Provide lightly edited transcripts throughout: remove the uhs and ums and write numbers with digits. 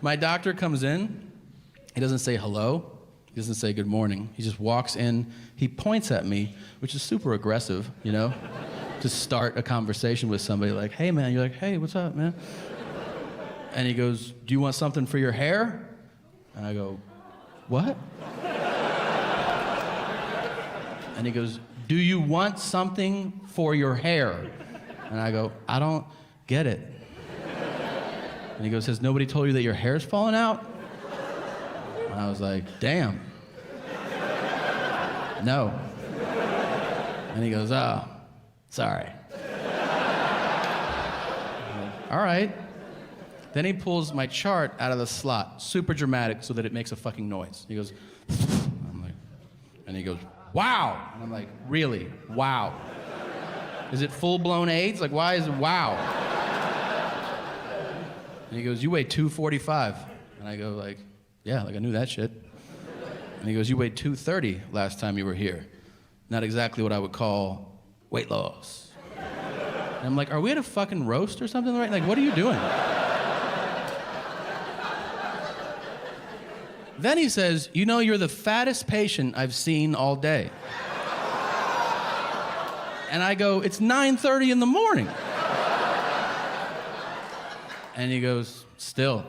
My doctor comes in. He doesn't say hello. He doesn't say good morning. He just walks in. He points at me, which is super aggressive, you know? To start a conversation with somebody like, hey, man. You're like, hey, what's up, man? And he goes, do you want something for your hair? And I go, what? And he goes, do you want something for your hair? And I go, I don't get it. And he goes, has nobody told you that your hair's falling out? And I was like, damn. No. And he goes, oh, sorry. All right. Then he pulls my chart out of the slot, super dramatic, so that it makes a fucking noise. He goes, I'm like, and he goes, wow. And I'm like, really? Wow. Is it full-blown AIDS? Like, why is it wow? And he goes, you weigh 245. And I go like, yeah, like I knew that shit. And he goes, you weighed 230 last time you were here. Not exactly what I would call weight loss. And I'm like, are we at a fucking roast or something? Right? Like, what are you doing? Then he says, you know, you're the fattest patient I've seen all day. And I go, it's 9:30 in the morning. And he goes, still.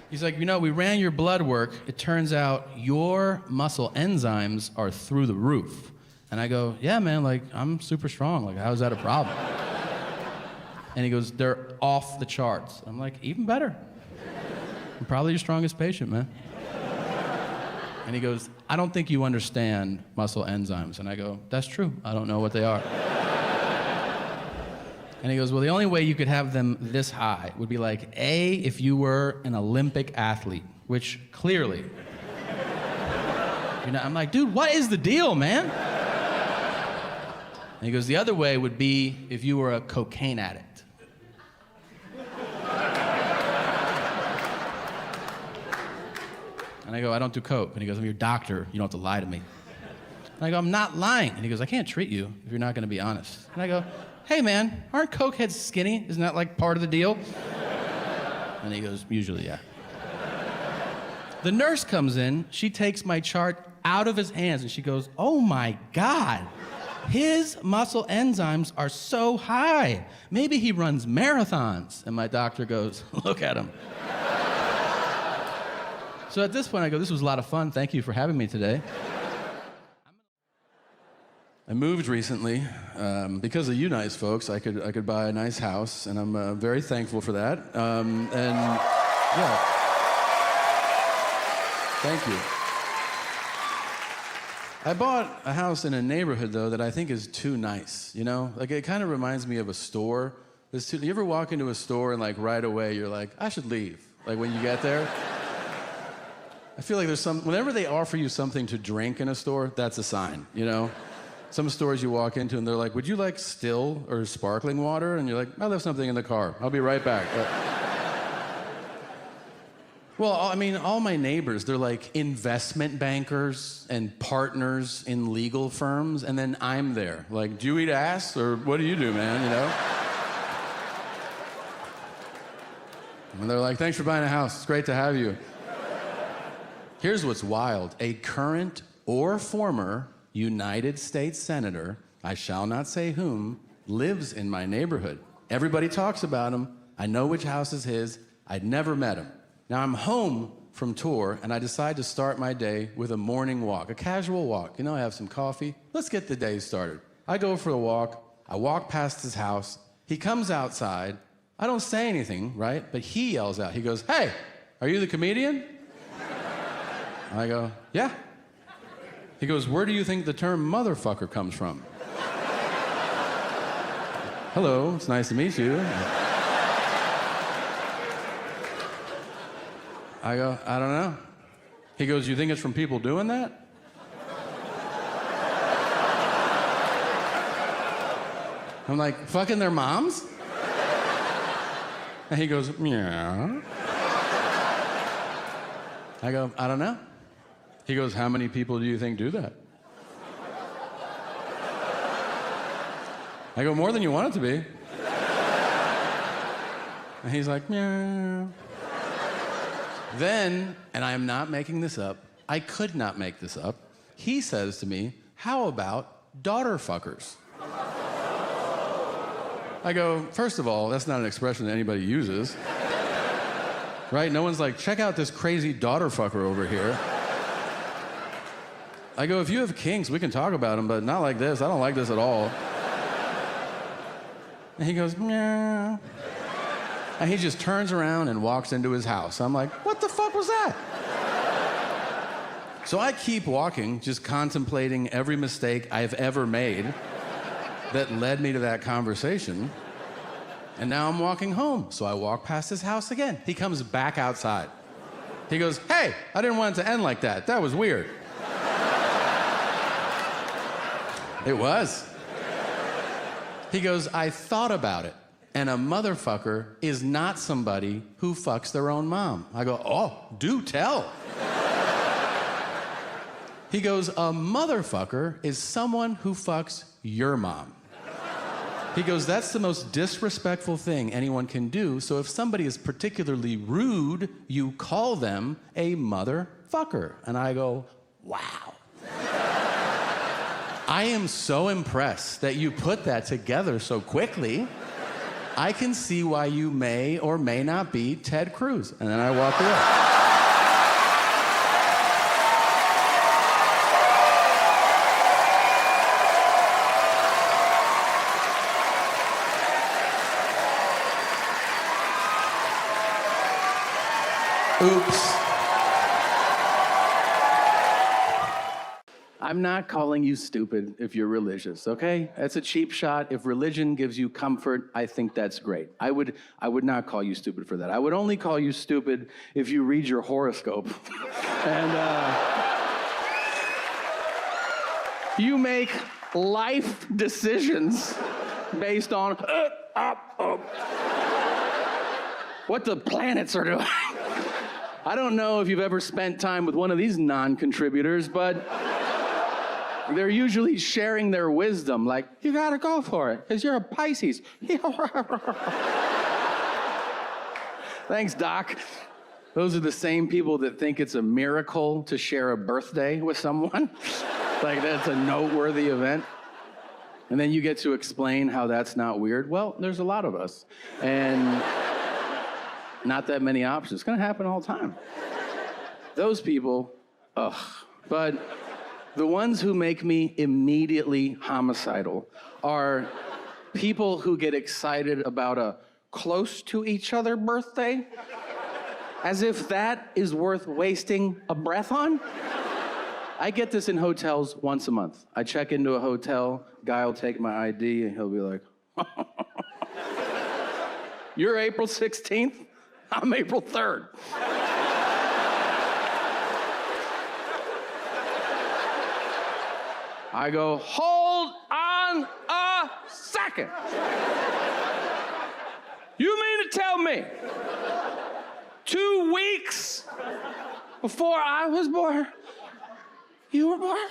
He's like, you know, we ran your blood work. It turns out your muscle enzymes are through the roof. And I go, yeah, man, like, I'm super strong. Like, how is that a problem? And he goes, they're off the charts. I'm like, even better. I'm probably your strongest patient, man. And he goes, I don't think you understand muscle enzymes. And I go, that's true. I don't know what they are. And he goes, well, the only way you could have them this high would be like, A, if you were an Olympic athlete, which clearly, you know, I'm like, dude, what is the deal, man? And he goes, the other way would be if you were a cocaine addict. And I go, I don't do coke. And he goes, I'm your doctor. You don't have to lie to me. And I go, I'm not lying. And he goes, I can't treat you if you're not going to be honest. And I go, hey, man, aren't cokeheads skinny? Isn't that like part of the deal? And he goes, usually, yeah. The nurse comes in. She takes my chart out of his hands, and she goes, oh, my God. His muscle enzymes are so high. Maybe he runs marathons. And my doctor goes, look at him. So at this point, I go, this was a lot of fun. Thank you for having me today. I moved recently. Because of you nice folks, I could buy a nice house, and I'm very thankful for that. And yeah, thank you. I bought a house in a neighborhood, though, that I think is too nice, you know? Like, it kind of reminds me of a store. You ever walk into a store and, like, right away you're like, I should leave, like, when you get there? I feel like whenever they offer you something to drink in a store, that's a sign, you know? Some stores you walk into and they're like, would you like still or sparkling water? And you're like, I left something in the car. I'll be right back. Well, I mean, all my neighbors, they're like investment bankers and partners in legal firms, and then I'm there. Like, do you eat ass, or what do you do, man, you know? And they're like, thanks for buying a house. It's great to have you. Here's what's wild. A current or former United States Senator, I shall not say whom, lives in my neighborhood. Everybody talks about him. I know which house is his. I'd never met him. Now I'm home from tour, and I decide to start my day with a morning walk, a casual walk. You know, I have some coffee. Let's get the day started. I go for a walk. I walk past his house. He comes outside. I don't say anything, right? But he yells out. He goes, hey, are you the comedian? I go, yeah. He goes, where do you think the term motherfucker comes from? Hello, it's nice to meet you. I go, I don't know. He goes, you think it's from people doing that? I'm like, fucking their moms? And he goes, yeah. I go, I don't know. He goes, how many people do you think do that? I go, more than you want it to be. And he's like, meow. Then, and I am not making this up, I could not make this up, he says to me, how about daughter fuckers? I go, first of all, that's not an expression that anybody uses. Right? No one's like, check out this crazy daughter fucker over here. I go, if you have kinks, we can talk about them, but not like this. I don't like this at all. And he goes, meow. And he just turns around and walks into his house. I'm like, what the fuck was that? So I keep walking, just contemplating every mistake I've ever made that led me to that conversation. And now I'm walking home. So I walk past his house again. He comes back outside. He goes, hey, I didn't want it to end like that. That was weird. It was. He goes, I thought about it. And a motherfucker is not somebody who fucks their own mom. I go, oh, do tell. He goes, a motherfucker is someone who fucks your mom. He goes, that's the most disrespectful thing anyone can do, so if somebody is particularly rude, you call them a motherfucker. And I go, wow. I am so impressed that you put that together so quickly. I can see why you may or may not be Ted Cruz. And then I walk away. Oops. I'm not calling you stupid if you're religious, okay? That's a cheap shot. If religion gives you comfort, I think that's great. I would not call you stupid for that. I would only call you stupid if you read your horoscope. And you make life decisions based on what the planets are doing. I don't know if you've ever spent time with one of these non-contributors, but they're usually sharing their wisdom, like, you gotta go for it, because you're a Pisces. Thanks, Doc. Those are the same people that think it's a miracle to share a birthday with someone. Like, that's a noteworthy event. And then you get to explain how that's not weird. Well, there's a lot of us, and not that many options. It's gonna happen all the time. Those people, ugh. But the ones who make me immediately homicidal are people who get excited about a close to each other birthday, as if that is worth wasting a breath on. I get this in hotels once a month. I check into a hotel, guy will take my ID and he'll be like, you're April 16th? I'm April 3rd. I go, hold on a second. You mean to tell me 2 weeks before I was born, you were born?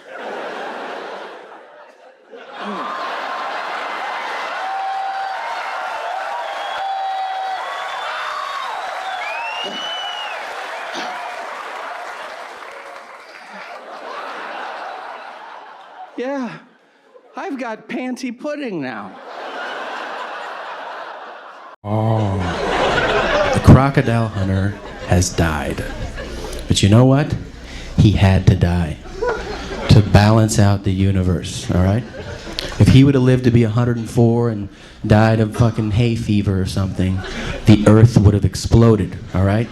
Yeah, I've got panty pudding now. Oh. The crocodile hunter has died. But you know what? He had to die to balance out the universe, all right? If he would have lived to be 104 and died of fucking hay fever or something, the earth would have exploded, all right?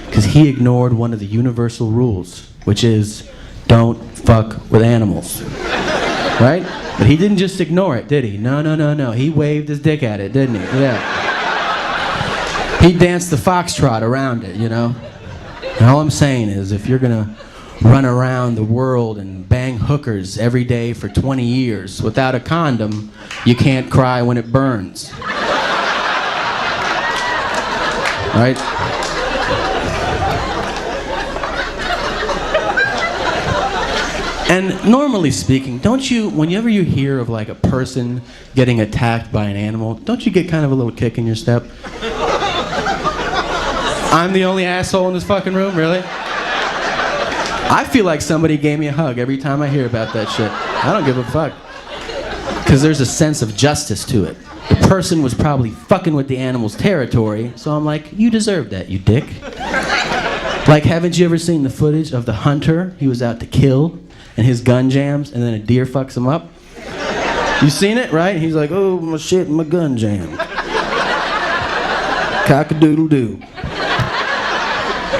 Because he ignored one of the universal rules, which is don't fuck with animals. Right? But he didn't just ignore it, did he? No. He waved his dick at it, didn't he? Yeah. He danced the foxtrot around it, you know? And all I'm saying is, if you're gonna run around the world and bang hookers every day for 20 years without a condom, you can't cry when it burns. Right? And normally speaking, don't you, whenever you hear of like a person getting attacked by an animal, don't you get kind of a little kick in your step? I'm the only asshole in this fucking room, really? I feel like somebody gave me a hug every time I hear about that shit. I don't give a fuck. Because there's a sense of justice to it. The person was probably fucking with the animal's territory, so I'm like, you deserve that, you dick. Like, haven't you ever seen the footage of the hunter he was out to kill, and his gun jams, and then a deer fucks him up? You seen it, right? He's like, oh, my shit, my gun jammed. Cock-a-doodle-doo.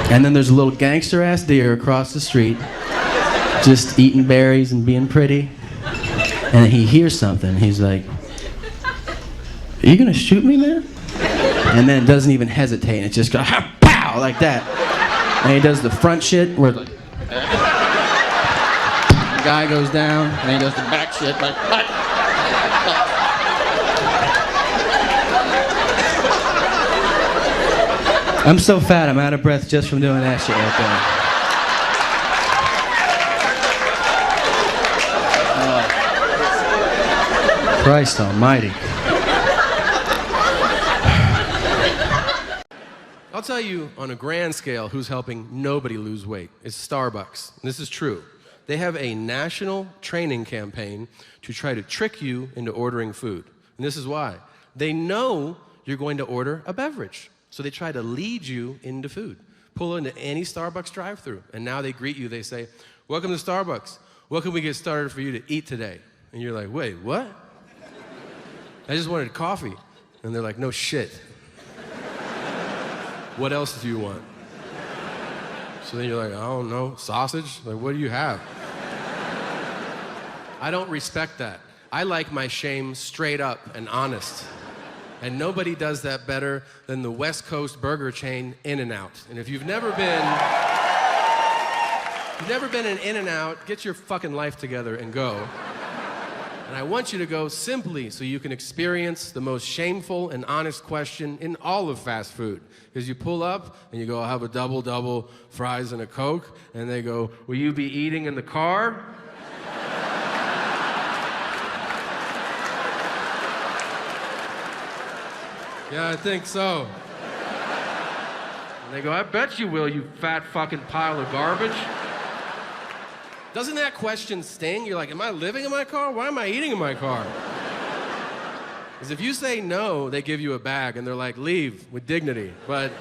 And then there's a little gangster-ass deer across the street, just eating berries and being pretty. And he hears something. He's like, are you gonna shoot me, man? And then doesn't even hesitate. And it just goes, pow, like that. And he does the front shit where the guy goes down, and he does the back shit, like, I'm so fat, I'm out of breath just from doing that shit right there. Oh. Christ almighty. I'll tell you on a grand scale who's helping nobody lose weight. It's Starbucks. And this is true. They have a national training campaign to try to trick you into ordering food. And this is why. They know you're going to order a beverage. So they try to lead you into food. Pull into any Starbucks drive-thru, and now they greet you. They say, welcome to Starbucks. What can we get started for you to eat today? And you're like, wait, what? I just wanted coffee. And they're like, no shit. What else do you want? So then you're like, I don't know, sausage? Like, what do you have? I don't respect that. I like my shame straight up and honest. And nobody does that better than the West Coast burger chain In-N-Out. And if you've never been in In-N-Out, get your fucking life together and go. And I want you to go simply so you can experience the most shameful and honest question in all of fast food. Because you pull up and you go, I'll have a double, fries and a Coke. And they go, will you be eating in the car? Yeah, I think so. And they go, I bet you will, you fat fucking pile of garbage. Doesn't that question sting? You're like, am I living in my car? Why am I eating in my car? Because if you say no, they give you a bag and they're like, leave with dignity. But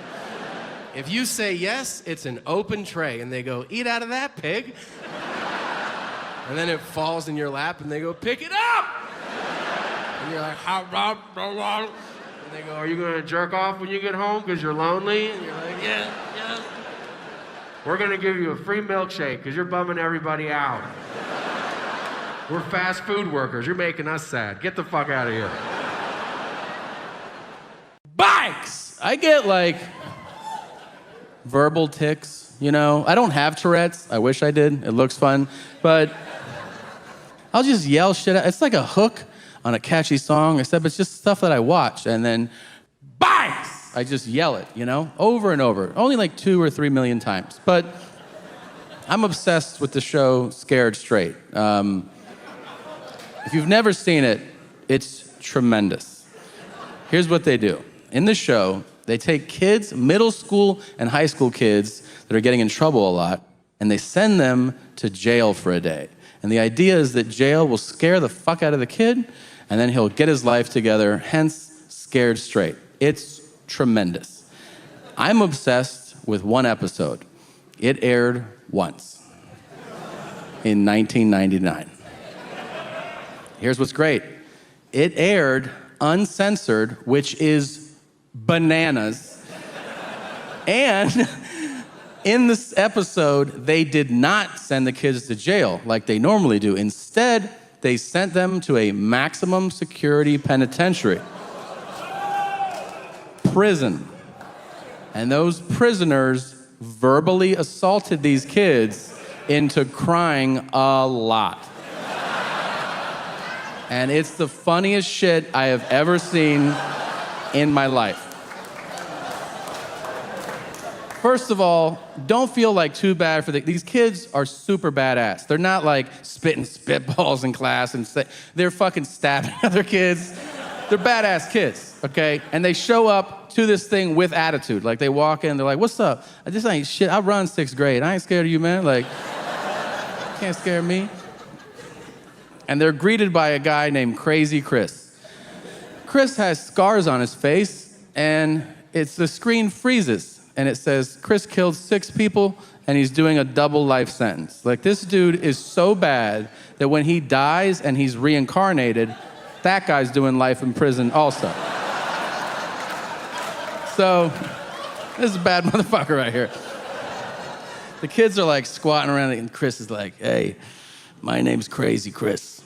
if you say yes, it's an open tray and they go, eat out of that, pig. And then it falls in your lap and they go, pick it up. And you're like, and they go, are you gonna jerk off when you get home because you're lonely? And you're like, yeah. We're gonna give you a free milkshake because you're bumming everybody out. We're fast food workers. You're making us sad. Get the fuck out of here. Bikes! I get like verbal tics, you know? I don't have Tourette's. I wish I did. It looks fun. But I'll just yell shit out. It's like a hook on a catchy song, except it's just stuff that I watch. And then, bikes! I just yell it, you know? Over and over. Only like 2 or 3 million times. But I'm obsessed with the show Scared Straight. If you've never seen it, it's tremendous. Here's what they do. In the show, they take kids, middle school and high school kids that are getting in trouble a lot, and they send them to jail for a day. And the idea is that jail will scare the fuck out of the kid, and then he'll get his life together, hence Scared Straight. It's tremendous. I'm obsessed with one episode. It aired once in 1999. Here's what's great. It aired uncensored, which is bananas. And in this episode, they did not send the kids to jail like they normally do. Instead, they sent them to a maximum security penitentiary. Prison. And those prisoners verbally assaulted these kids into crying a lot. And it's the funniest shit I have ever seen in my life. First of all, don't feel like too bad for these kids are super badass. They're not like spitting spitballs in class and they're fucking stabbing other kids. They're badass kids, okay? And they show up to this thing with attitude. Like, they walk in, they're like, what's up? This ain't shit. I run 6th grade. I ain't scared of you, man. Like, can't scare me. And they're greeted by a guy named Crazy Chris. Chris has scars on his face, and the screen freezes, and it says, Chris killed 6 people, and he's doing a double life sentence. Like, this dude is so bad that when he dies and he's reincarnated, that guy's doing life in prison also. So, this is a bad motherfucker right here. The kids are like squatting around, and Chris is like, hey, my name's Crazy Chris.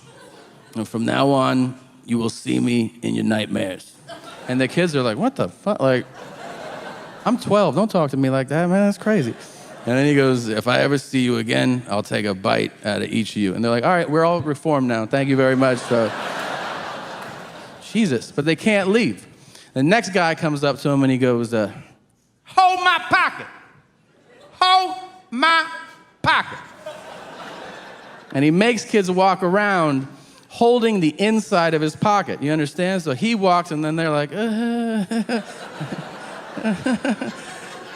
And from now on, you will see me in your nightmares. And the kids are like, what the fuck? Like, I'm 12, don't talk to me like that, man, that's crazy. And then he goes, if I ever see you again, I'll take a bite out of each of you. And they're like, all right, we're all reformed now. Thank you very much. Jesus, but they can't leave. The next guy comes up to him and he goes, hold my pocket. Hold my pocket. And he makes kids walk around holding the inside of his pocket. You understand? So he walks and then they're like,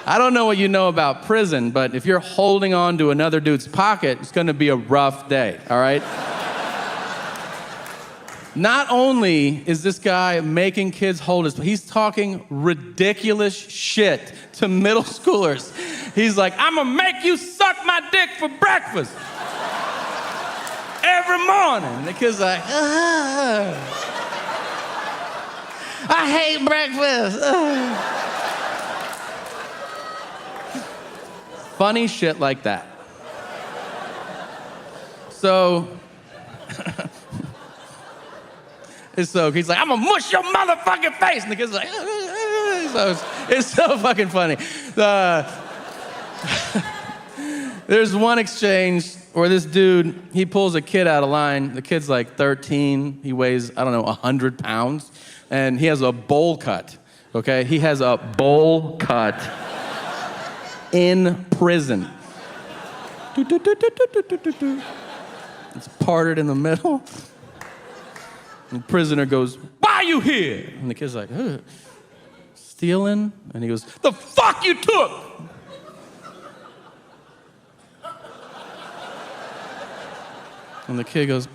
I don't know what you know about prison, but if you're holding on to another dude's pocket, it's gonna be a rough day, all right? Not only is this guy making kids hold he's talking ridiculous shit to middle schoolers. He's like, I'm gonna make you suck my dick for breakfast every morning. And the kid's like, I hate breakfast. Funny shit like that. So, he's like, I'm gonna mush your motherfucking face. And the kid's like, so it's so fucking funny. There's one exchange where this dude, he pulls a kid out of line. The kid's like 13. He weighs, 100 pounds. And he has a bowl cut, okay? He has a bowl cut in prison. It's parted in the middle. And the prisoner goes, why are you here? And the kid's like, stealing? And he goes, the fuck you took? And the kid goes,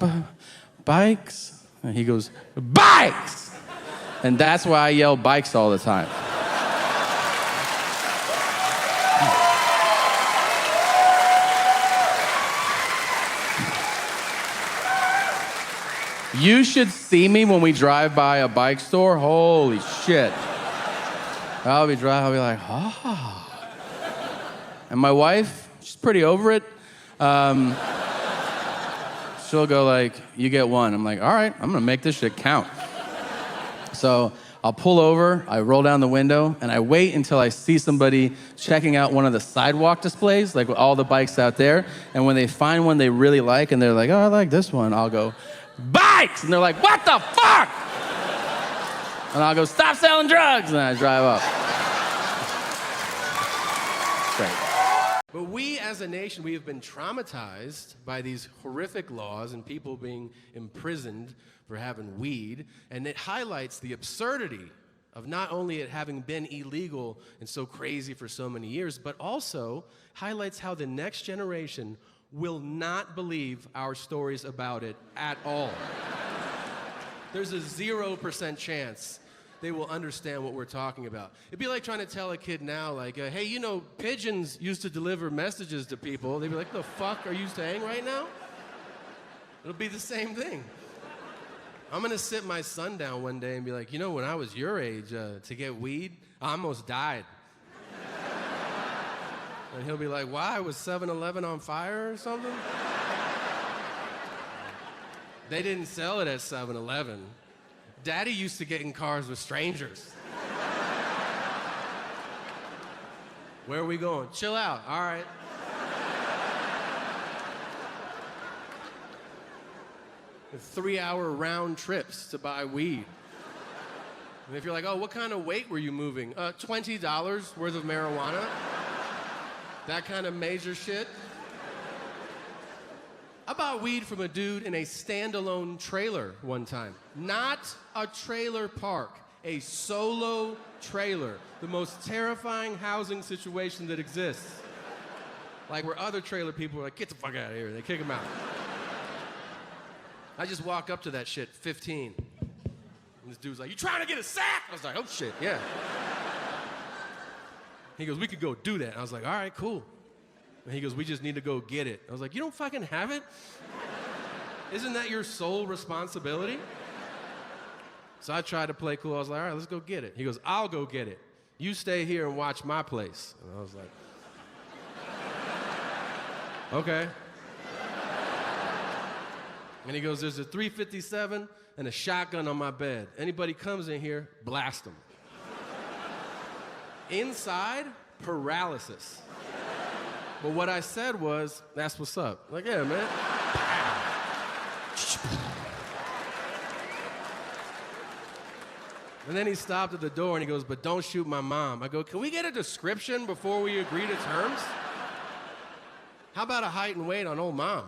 bikes? And he goes, bikes! And that's why I yell bikes all the time. You should see me when we drive by a bike store. Holy shit. I'll be like, ah. And my wife, she's pretty over it. She'll go like, you get one. I'm like, all right, I'm gonna make this shit count. So I'll pull over, I roll down the window, and I wait until I see somebody checking out one of the sidewalk displays, like with all the bikes out there. And when they find one they really like, and they're like, oh, I like this one, I'll go, bikes! And they're like, what the fuck? And I'll go, stop selling drugs! And I drive up. Great. But we as a nation, we have been traumatized by these horrific laws and people being imprisoned for having weed, and it highlights the absurdity of not only it having been illegal and so crazy for so many years, but also highlights how the next generation will not believe our stories about it at all. There's a 0% chance they will understand what we're talking about. It'd be like trying to tell a kid now, like, hey, you know, pigeons used to deliver messages to people. They'd be like, the fuck are you saying right now? It'll be the same thing. I'm gonna sit my son down one day and be like, you know, when I was your age, to get weed, I almost died. And he'll be like, why? Was 7-Eleven on fire or something? They didn't sell it at 7-Eleven. Daddy used to get in cars with strangers. Where are we going? Chill out, all right. And 3-hour round trips to buy weed. And if you're like, oh, what kind of weight were you moving? $20 worth of marijuana. That kind of major shit. I bought weed from a dude in a standalone trailer one time. Not a trailer park, a solo trailer. The most terrifying housing situation that exists. Like where other trailer people are like, get the fuck out of here. They kick him out. I just walk up to that shit, 15. And this dude's like, you trying to get a sack? I was like, oh shit, yeah. He goes, we could go do that. And I was like, all right, cool. And he goes, we just need to go get it. I was like, you don't fucking have it? Isn't that your sole responsibility? So I tried to play cool. I was like, all right, let's go get it. He goes, I'll go get it. You stay here and watch my place. And I was like, okay. And he goes, there's a 357 and a shotgun on my bed. Anybody comes in here, blast them. Inside, paralysis. But what I said was, that's what's up. Like, yeah, man. And then he stopped at the door and he goes, but don't shoot my mom. I go, can we get a description before we agree to terms? How about a height and weight on old mom?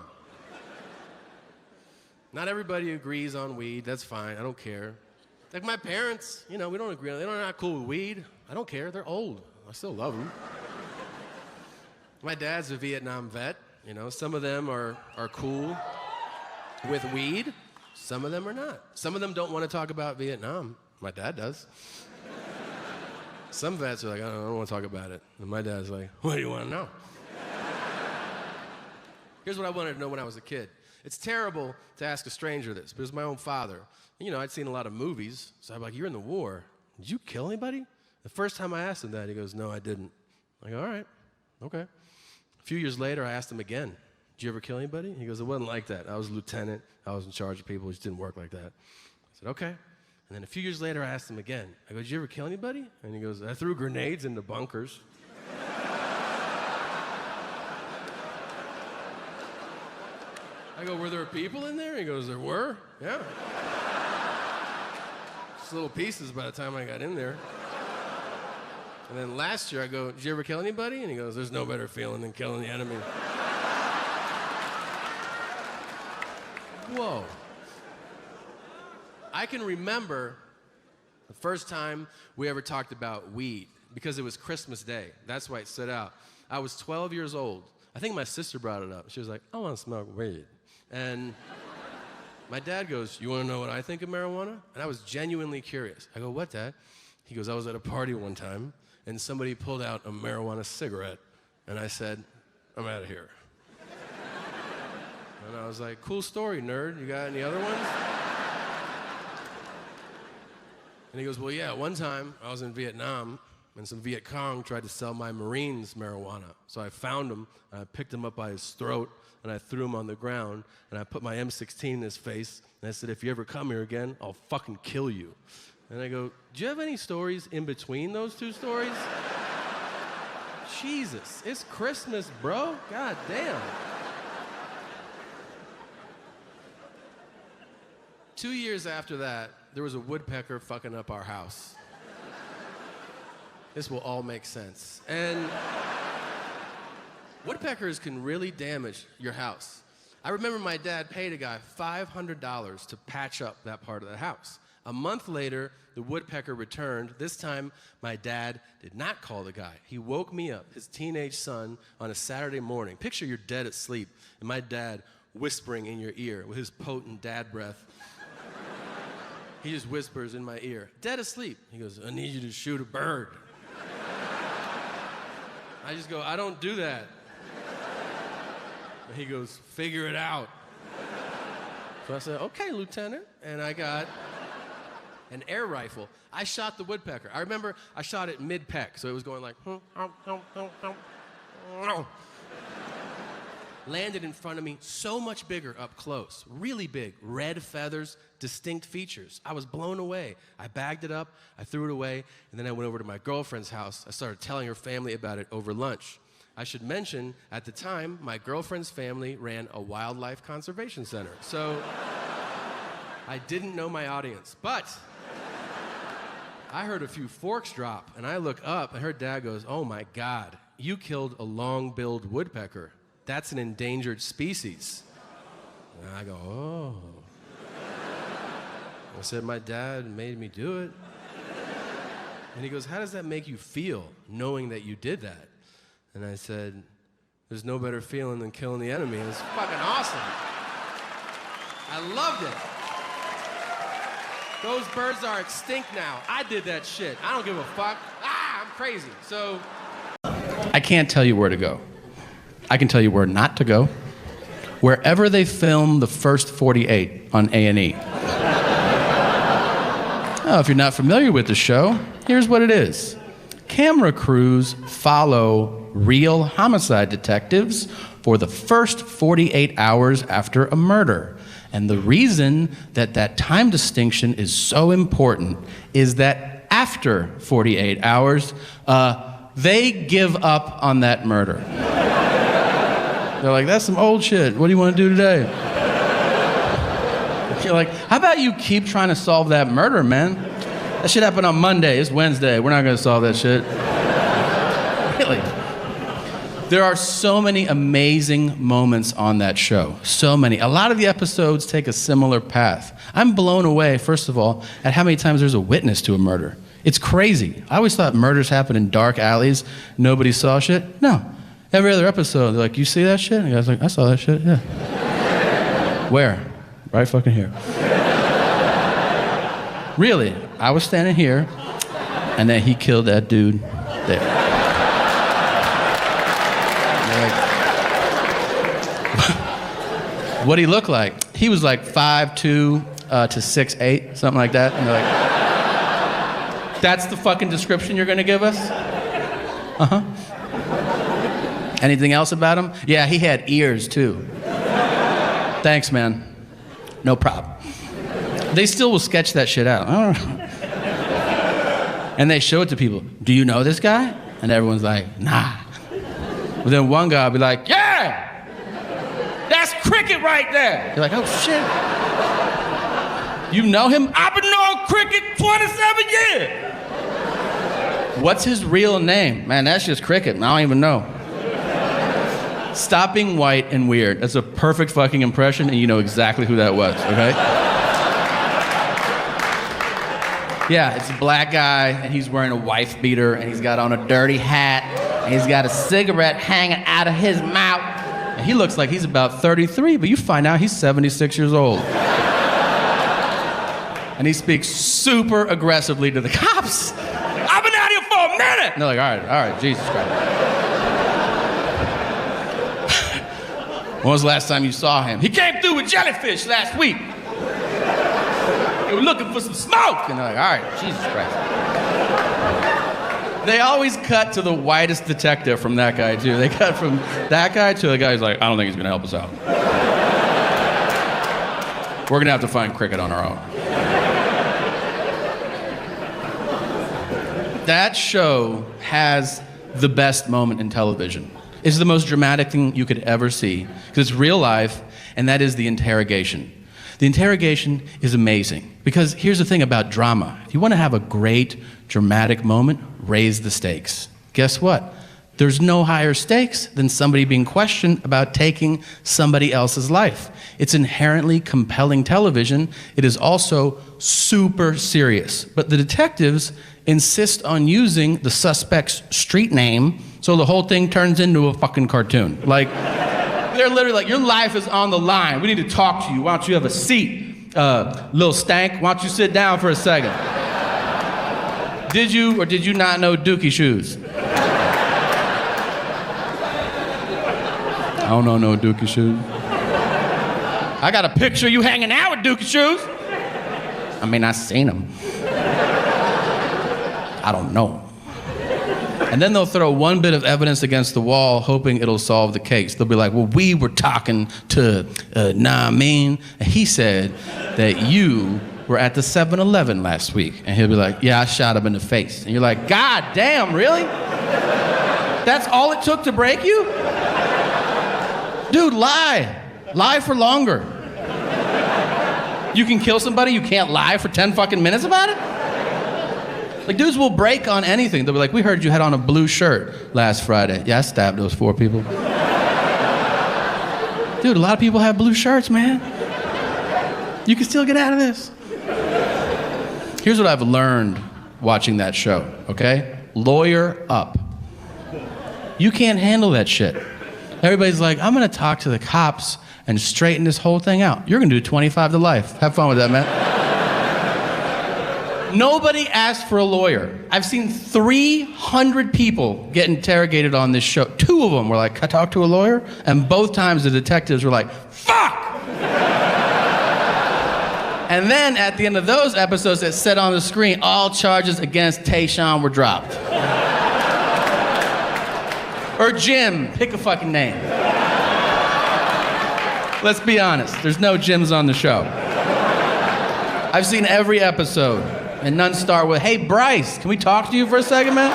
Not everybody agrees on weed. That's fine. I don't care. Like my parents, we don't agree. They're not cool with weed. I don't care. They're old. I still love them. My dad's a Vietnam vet. Some of them are cool with weed. Some of them are not. Some of them don't want to talk about Vietnam. My dad does. Some vets are like, I don't want to talk about it. And my dad's like, what do you want to know? Here's what I wanted to know when I was a kid. It's terrible to ask a stranger this, but it was my own father. I'd seen a lot of movies, so I'm like, you're in the war. Did you kill anybody? The first time I asked him that, he goes, no, I didn't. I go, all right, okay. A few years later, I asked him again, did you ever kill anybody? He goes, it wasn't like that. I was a lieutenant. I was in charge of people. It just didn't work like that. I said, okay. And then a few years later, I asked him again. I go, did you ever kill anybody? And he goes, I threw grenades into bunkers. I go, were there people in there? He goes, there were, yeah. Just little pieces by the time I got in there. And then last year I go, did you ever kill anybody? And he goes, there's no better feeling than killing the enemy. Whoa. I can remember the first time we ever talked about weed because it was Christmas Day. That's why it stood out. I was 12 years old. I think my sister brought it up. She was like, I want to smoke weed. And my dad goes, you want to know what I think of marijuana? And I was genuinely curious. I go, what, Dad? He goes, I was at a party one time, and somebody pulled out a marijuana cigarette, and I said, I'm out of here. And I was like, cool story, nerd. You got any other ones? And he goes, well, yeah, one time I was in Vietnam, and some Viet Cong tried to sell my Marines marijuana. So I found him, and I picked him up by his throat, and I threw him on the ground, and I put my M16 in his face, and I said, if you ever come here again, I'll fucking kill you. And I go, do you have any stories in between those two stories? Jesus, it's Christmas, bro. God damn. 2 years after that, there was a woodpecker fucking up our house. This will all make sense. And woodpeckers can really damage your house. I remember my dad paid a guy $500 to patch up that part of the house. A month later, the woodpecker returned. This time, my dad did not call the guy. He woke me up, his teenage son, on a Saturday morning. Picture you're dead asleep, and my dad whispering in your ear with his potent dad breath. He just whispers in my ear, dead asleep. He goes, I need you to shoot a bird. I just go, I don't do that. And he goes, figure it out. So I said, okay, Lieutenant. And I got an air rifle. I shot the woodpecker. I remember I shot it mid-peck, so it was going like, landed in front of me, so much bigger up close, really big, red feathers, distinct features. I was blown away. I bagged it up, I threw it away, and then I went over to my girlfriend's house. I started telling her family about it over lunch. I should mention, at the time, my girlfriend's family ran a wildlife conservation center, so I didn't know my audience, but I heard a few forks drop, and I look up, and her dad goes, oh my God, you killed a long-billed woodpecker. That's an endangered species. And I go, oh. I said, my dad made me do it. And he goes, how does that make you feel, knowing that you did that? And I said, there's no better feeling than killing the enemy. It was fucking awesome. I loved it. Those birds are extinct now. I did that shit. I don't give a fuck. I'm crazy. So I can't tell you where to go. I can tell you where not to go. Wherever they film the first 48 on A&E. Oh, if you're not familiar with the show, here's what it is. Camera crews follow real homicide detectives for the first 48 hours after a murder. And the reason that time distinction is so important is that after 48 hours, they give up on that murder. They're like, that's some old shit. What do you want to do today? You're like, how about you keep trying to solve that murder, man? That shit happened on Monday. It's Wednesday. We're not going to solve that shit. Really. There are so many amazing moments on that show. So many. A lot of the episodes take a similar path. I'm blown away, first of all, at how many times there's a witness to a murder. It's crazy. I always thought murders happen in dark alleys. Nobody saw shit. No. Every other episode, they're like, you see that shit? And the guy's like, I saw that shit, yeah. Where? Right fucking here. Really, I was standing here, and then he killed that dude there. Like, what'd he look like? He was like 5'2" to 6'8", something like that. And they're like, that's the fucking description you're gonna give us? Uh-huh. Anything else about him? Yeah, he had ears too. Thanks, man. No problem. They still will sketch that shit out. I don't know. And they show it to people. Do you know this guy? And everyone's like, nah. But then one guy will be like, yeah! That's Cricket right there. You're like, oh shit. You know him? I've been knowing Cricket 27 years. What's his real name? Man, that's just Cricket. I don't even know. Stop being white and weird. That's a perfect fucking impression, and you know exactly who that was, okay? Yeah, it's a black guy, and he's wearing a wife beater, and he's got on a dirty hat, and he's got a cigarette hanging out of his mouth. And he looks like he's about 33, but you find out he's 76 years old. And he speaks super aggressively to the cops. I've been out here for a minute! And they're like, all right, Jesus Christ. When was the last time you saw him? He came through with jellyfish last week. They were looking for some smoke. And they're like, all right, Jesus Christ. They always cut to the whitest detective from that guy, too. They cut from that guy to the guy who's like, I don't think he's gonna help us out. We're gonna have to find Cricket on our own. That show has the best moment in television. It's the most dramatic thing you could ever see, because it's real life, and that is the interrogation. The interrogation is amazing, because here's the thing about drama. If you want to have a great, dramatic moment, raise the stakes. Guess what? There's no higher stakes than somebody being questioned about taking somebody else's life. It's inherently compelling television. It is also super serious. But the detectives insist on using the suspect's street name, so the whole thing turns into a fucking cartoon. Like, they're literally like, your life is on the line. We need to talk to you. Why don't you have a seat? Little stank, why don't you sit down for a second? Did you or did you not know Dookie shoes? I don't know no Dookie shoes. I got a picture of you hanging out with Dookie shoes. I mean, I seen them. I don't know. And then they'll throw one bit of evidence against the wall, hoping it'll solve the case. They'll be like, well, we were talking to Namin, and he said that you were at the 7-Eleven last week. And he'll be like, yeah, I shot him in the face. And you're like, God damn, really? That's all it took to break you? Dude, lie. Lie for longer. You can kill somebody, you can't lie for 10 fucking minutes about it? Like, dudes will break on anything. They'll be like, we heard you had on a blue shirt last Friday. Yeah, I stabbed those 4 people. Dude, a lot of people have blue shirts, man. You can still get out of this. Here's what I've learned watching that show, okay? Lawyer up. You can't handle that shit. Everybody's like, I'm gonna talk to the cops and straighten this whole thing out. You're gonna do 25 to life. Have fun with that, man. Nobody asked for a lawyer. I've seen 300 people get interrogated on this show. 2 of them were like, can I talk to a lawyer? And both times the detectives were like, fuck! And then at the end of those episodes, it said on the screen, all charges against Tayshaun were dropped. Or Jim, pick a fucking name. Let's be honest, there's no Jims on the show. I've seen every episode, and none start with, hey Bryce, can we talk to you for a second, man?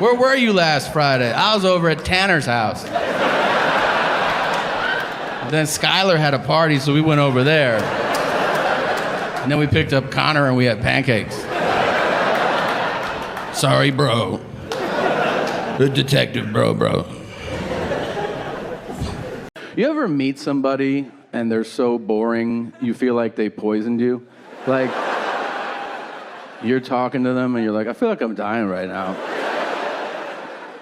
Where were you last Friday? I was over at Tanner's house. Then Skylar had a party, so we went over there. And then we picked up Connor and we had pancakes. Sorry, bro. Good detective, bro. You ever meet somebody and they're so boring, you feel like they poisoned you? Like, you're talking to them and you're like, I feel like I'm dying right now.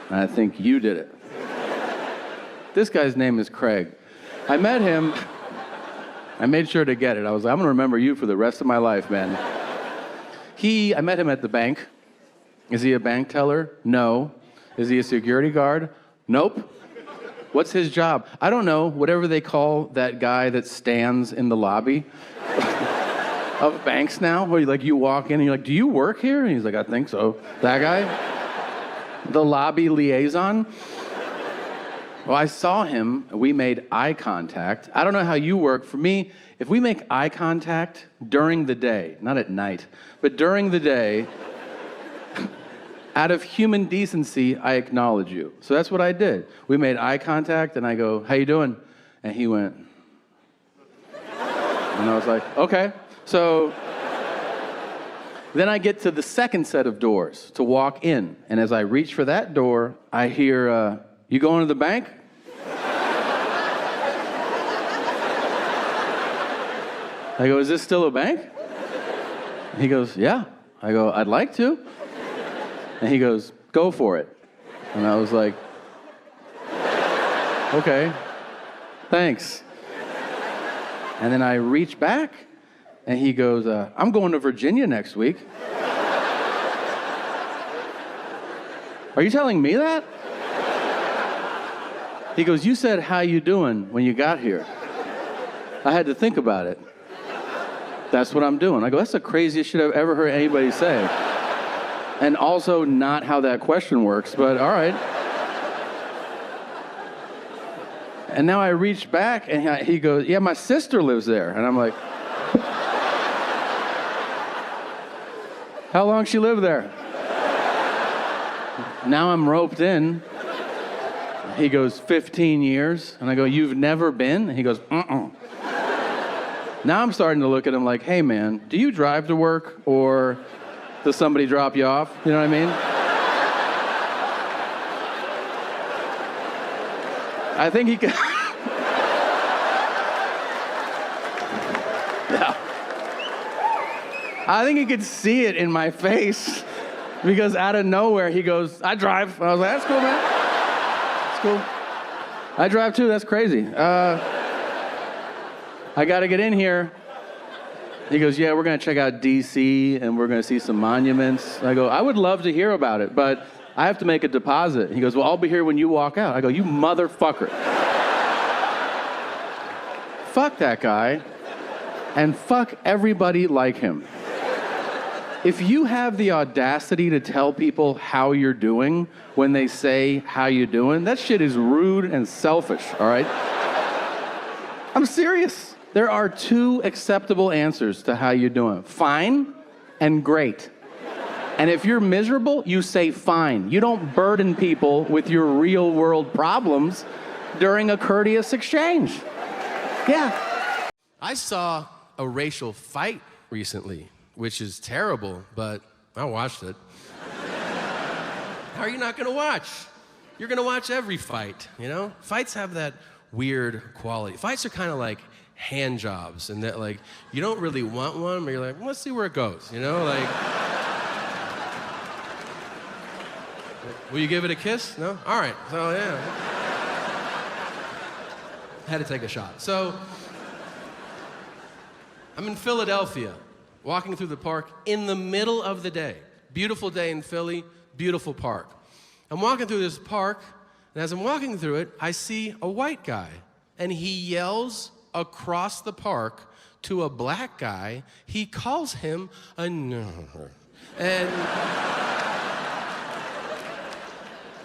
And I think you did it. This guy's name is Craig. I met him, I made sure to get it. I was like, I'm gonna remember you for the rest of my life, man. I met him at the bank. Is he a bank teller? No. Is he a security guard? Nope. What's his job? I don't know, whatever they call that guy that stands in the lobby of banks now, where you walk in and you're like, do you work here? And he's like, I think so. That guy? The lobby liaison? Well, I saw him, we made eye contact. I don't know how you work. For me, if we make eye contact during the day, not at night, but during the day, out of human decency, I acknowledge you. So that's what I did. We made eye contact and I go, how you doing? And he went, and I was like, okay. So then I get to the second set of doors to walk in. And as I reach for that door, I hear, you going to the bank? I go, is this still a bank? He goes, yeah. I go, I'd like to. And he goes, go for it. And I was like, okay, thanks. And then I reach back and he goes, I'm going to Virginia next week. Are you telling me that? He goes, you said, how you doing when you got here? I had to think about it. That's what I'm doing. I go, that's the craziest shit I've ever heard anybody say. And also not how that question works, but all right. And now I reach back and he goes, yeah, my sister lives there. And I'm like, how long she lived there? Now I'm roped in. He goes, 15 years. And I go, you've never been? And he goes, Now I'm starting to look at him like, hey man, do you drive to work or does somebody drop you off? You know what I mean? I think he could. Yeah. I think he could see it in my face because out of nowhere he goes, I drive. And I was like, that's cool, man. That's cool. I drive too, that's crazy. I got to get in here. He goes, yeah, we're going to check out D.C. and we're going to see some monuments. I go, I would love to hear about it, but I have to make a deposit. He goes, well, I'll be here when you walk out. I go, you motherfucker. Fuck that guy and fuck everybody like him. If you have the audacity to tell people how you're doing when they say, how you doing, that shit is rude and selfish, all right? I'm serious. There are 2 acceptable answers to how you're doing. Fine and great. And if you're miserable, you say fine. You don't burden people with your real world problems during a courteous exchange. Yeah. I saw a racial fight recently, which is terrible, but I watched it. How are you not gonna watch? You're gonna watch every fight, you know? Fights have that weird quality. Fights are kind of like hand jobs, and that like you don't really want one, but you're like, well, let's see where it goes, you know? Like, will you give it a kiss? No? All right, so yeah. Had to take a shot. So, I'm in Philadelphia, walking through the park in the middle of the day. Beautiful day in Philly, beautiful park. I'm walking through this park, and as I'm walking through it, I see a white guy, and he yells across the park to a black guy. He calls him a nerd. And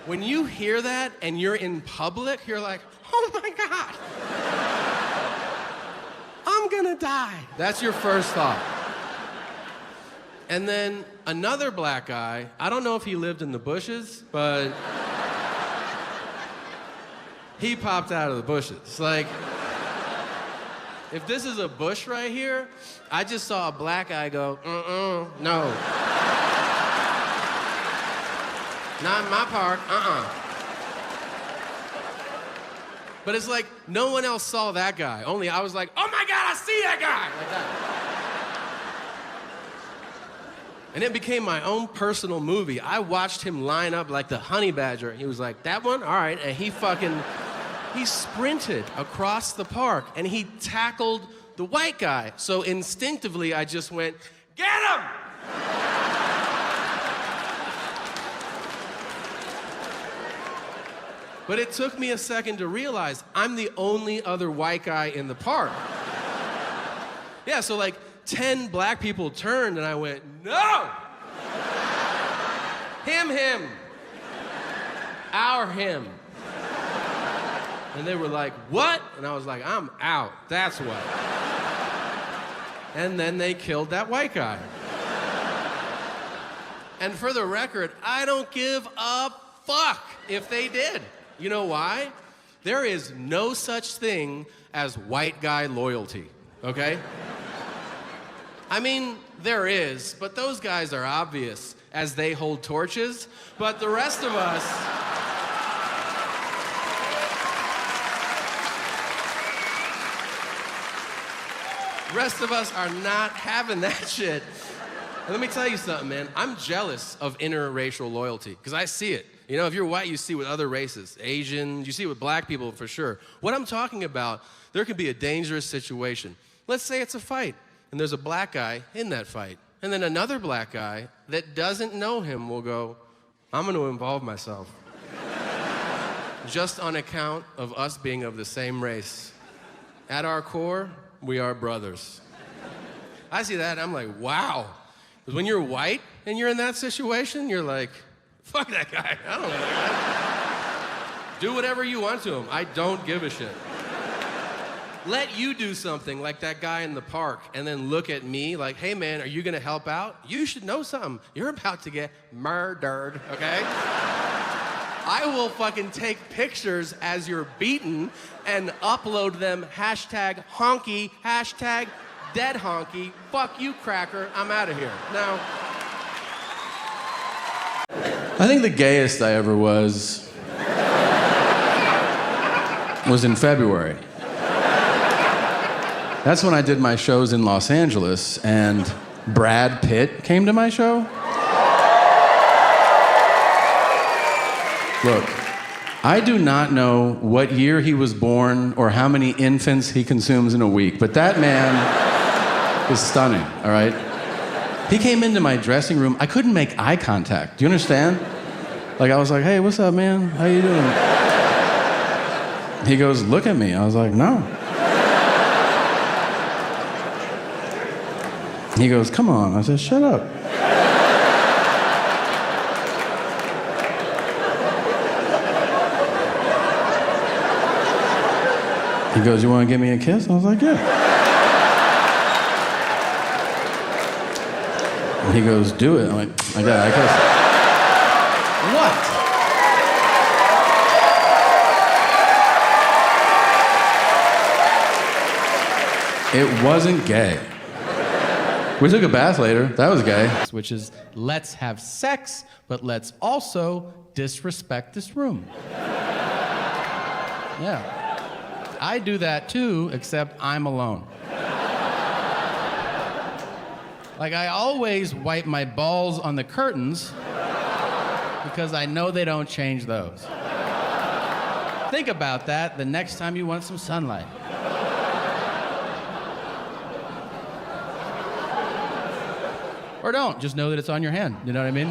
when you hear that and you're in public, you're like, oh my God, I'm gonna die. That's your first thought. And then another black guy, I don't know if he lived in the bushes, but he popped out of the bushes. Like, if this is a bush right here, I just saw a black guy go, no. Not in my park, But it's like, no one else saw that guy. Only I was like, oh my God, I see that guy! Like that. And it became my own personal movie. I watched him line up like the honey badger. He was like, that one? All right. And he sprinted across the park and he tackled the white guy. So instinctively, I just went, get him! But it took me a second to realize I'm the only other white guy in the park. Yeah, so like 10 black people turned and I went, no! Him. Our him. And they were like, what? And I was like, I'm out, that's what. And then they killed that white guy. And for the record, I don't give a fuck if they did. You know why? There is no such thing as white guy loyalty, okay? I mean, there is, but those guys are obvious as they hold torches, but the rest of us... are not having that shit. And let me tell you something, man. I'm jealous of interracial loyalty, because I see it. You know, if you're white, you see it with other races. Asian, you see it with black people for sure. What I'm talking about, there could be a dangerous situation. Let's say it's a fight, and there's a black guy in that fight. And then another black guy that doesn't know him will go, I'm gonna involve myself. Just on account of us being of the same race. At our core, we are brothers. I see that, and I'm like, wow. Because when you're white and you're in that situation, you're like, fuck that guy. I don't know that guy. Do whatever you want to him. I don't give a shit. Let you do something like that guy in the park and then look at me like, hey man, are you gonna help out? You should know something. You're about to get murdered, okay? I will fucking take pictures as you're beaten and upload them, hashtag honky, hashtag dead honky, fuck you cracker, I'm out of here. Now, I think the gayest I ever was in February. That's when I did my shows in Los Angeles, and Brad Pitt came to my show. Look, I do not know what year he was born or how many infants he consumes in a week, but that man is stunning, all right? He came into my dressing room. I couldn't make eye contact. Do you understand? Like, I was like, hey, what's up, man? How you doing? He goes, look at me. I was like, no. He goes, come on. I said, shut up. He goes, you want to give me a kiss? I was like, yeah. And he goes, do it. I'm like, I got it, I kiss. What? It wasn't gay. We took a bath later. That was gay. Which is, let's have sex, but let's also disrespect this room. Yeah. I do that too, except I'm alone. Like, I always wipe my balls on the curtains because I know they don't change those. Think about that the next time you want some sunlight. Or don't, just know that it's on your hand, you know what I mean?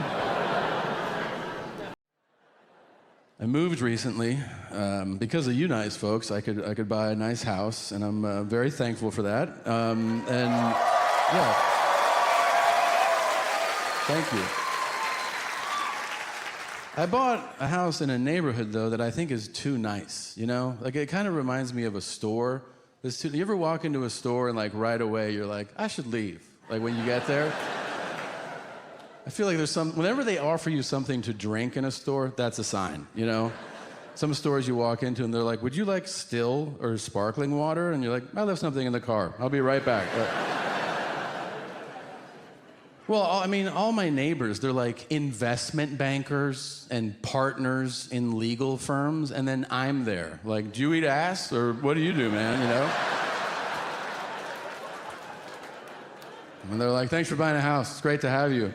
I moved recently. Because of you nice folks, I could buy a nice house, and I'm very thankful for that. And yeah, thank you. I bought a house in a neighborhood, though, that I think is too nice, you know? Like, it kind of reminds me of a store. You ever walk into a store and, like, right away you're like, I should leave, like, when you get there? I feel like whenever they offer you something to drink in a store, that's a sign, you know? Some stores you walk into and they're like, would you like still or sparkling water? And you're like, I left something in the car. I'll be right back. Well, all my neighbors, they're like investment bankers and partners in legal firms, and then I'm there. Like, do you eat ass, or what do you do, man, you know? And they're like, thanks for buying a house. It's great to have you.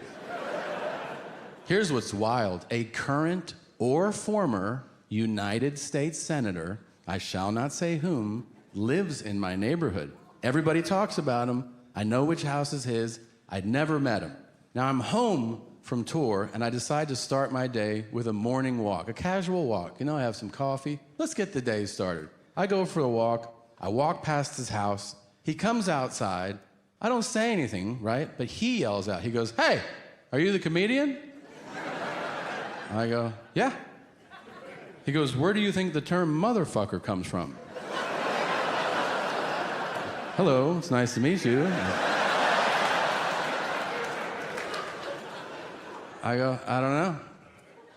Here's what's wild. A current or former United States Senator, I shall not say whom, lives in my neighborhood. Everybody talks about him. I know which house is his. I'd never met him. Now I'm home from tour, and I decide to start my day with a morning walk, a casual walk. You know, I have some coffee. Let's get the day started. I go for a walk. I walk past his house. He comes outside. I don't say anything, right? But he yells out. He goes, hey, are you the comedian? I go, yeah. He goes, where do you think the term motherfucker comes from? Hello, it's nice to meet you. I go, I don't know.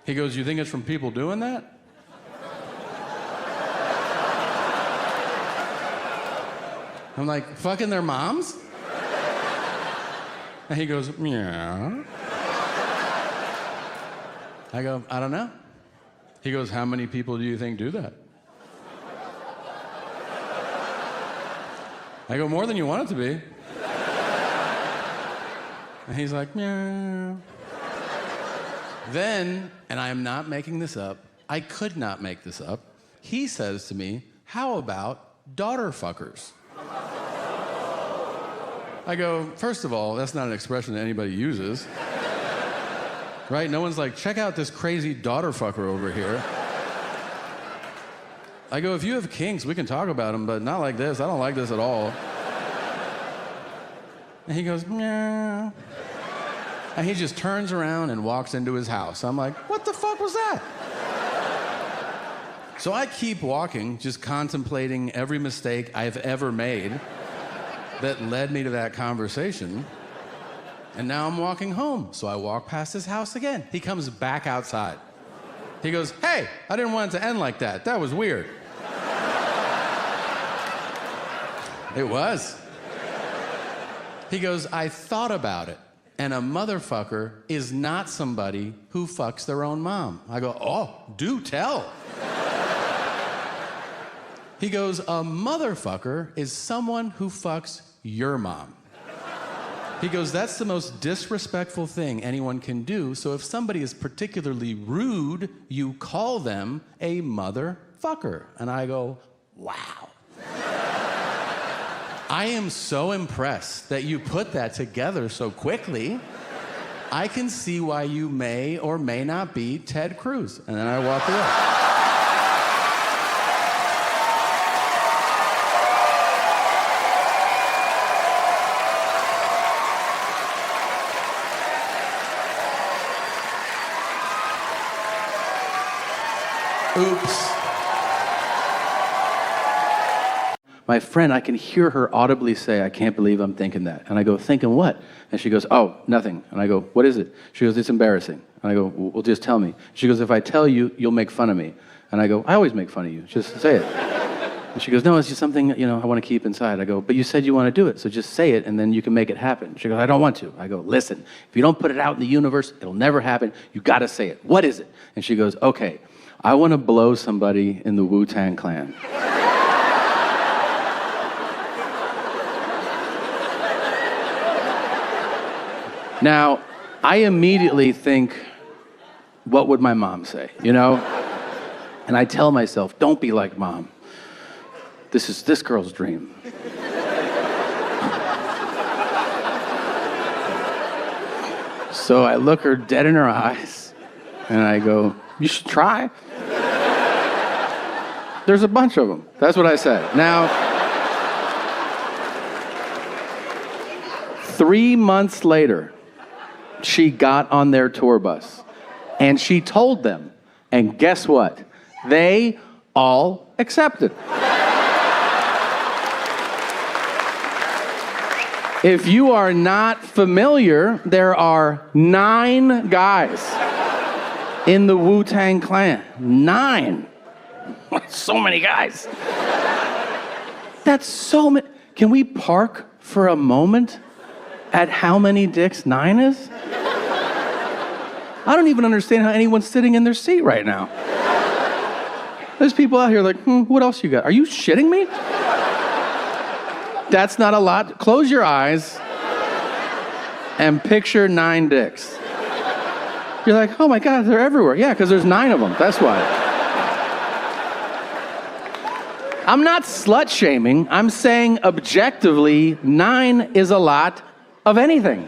He goes, you think it's from people doing that? I'm like, fucking their moms? And he goes, yeah. I go, I don't know. He goes, how many people do you think do that? I go, more than you want it to be. And he's like, meow. Then, and I am not making this up, I could not make this up, he says to me, how about daughter fuckers? I go, first of all, that's not an expression that anybody uses. Right? No one's like, check out this crazy daughter fucker over here. I go, if you have kinks, we can talk about them, but not like this. I don't like this at all. And he goes, meow. And he just turns around and walks into his house. I'm like, what the fuck was that? So I keep walking, just contemplating every mistake I've ever made that led me to that conversation. And now I'm walking home. So I walk past his house again. He comes back outside. He goes, hey, I didn't want it to end like that. That was weird. It was. He goes, I thought about it. And a motherfucker is not somebody who fucks their own mom. I go, oh, do tell. He goes, a motherfucker is someone who fucks your mom. He goes, that's the most disrespectful thing anyone can do, so if somebody is particularly rude, you call them a motherfucker. And I go, wow. I am so impressed that you put that together so quickly. I can see why you may or may not be Ted Cruz. And then I walk away. Oops. My friend, I can hear her audibly say, I can't believe I'm thinking that. And I go, thinking what? And she goes, oh, nothing. And I go, what is it? She goes, it's embarrassing. And I go, well, just tell me. She goes, if I tell you, you'll make fun of me. And I go, I always make fun of you. Just say it. And she goes, no, it's just something, I want to keep inside. I go, but you said you want to do it, so just say it, and then you can make it happen. She goes, I don't want to. I go, listen, if you don't put it out in the universe, it'll never happen. You got to say it. What is it? And she goes, okay, I want to blow somebody in the Wu-Tang Clan. Now, I immediately think, what would my mom say, you know? And I tell myself, don't be like mom. This is this girl's dream. So I look her dead in her eyes, and I go, you should try. There's a bunch of them. That's what I said. Now, 3 months later, she got on their tour bus, and she told them, and guess what? They all accepted. If you are not familiar, there are 9 guys in the Wu-Tang Clan. 9. So many guys. That's so many. Can we park for a moment at how many dicks 9 is? I don't even understand how anyone's sitting in their seat right now. There's people out here like, what else you got? Are you shitting me? That's not a lot. Close your eyes and picture 9 dicks. You're like, oh my God, they're everywhere. Yeah, because there's 9 of them. That's why. I'm not slut shaming. I'm saying objectively, 9 is a lot of anything.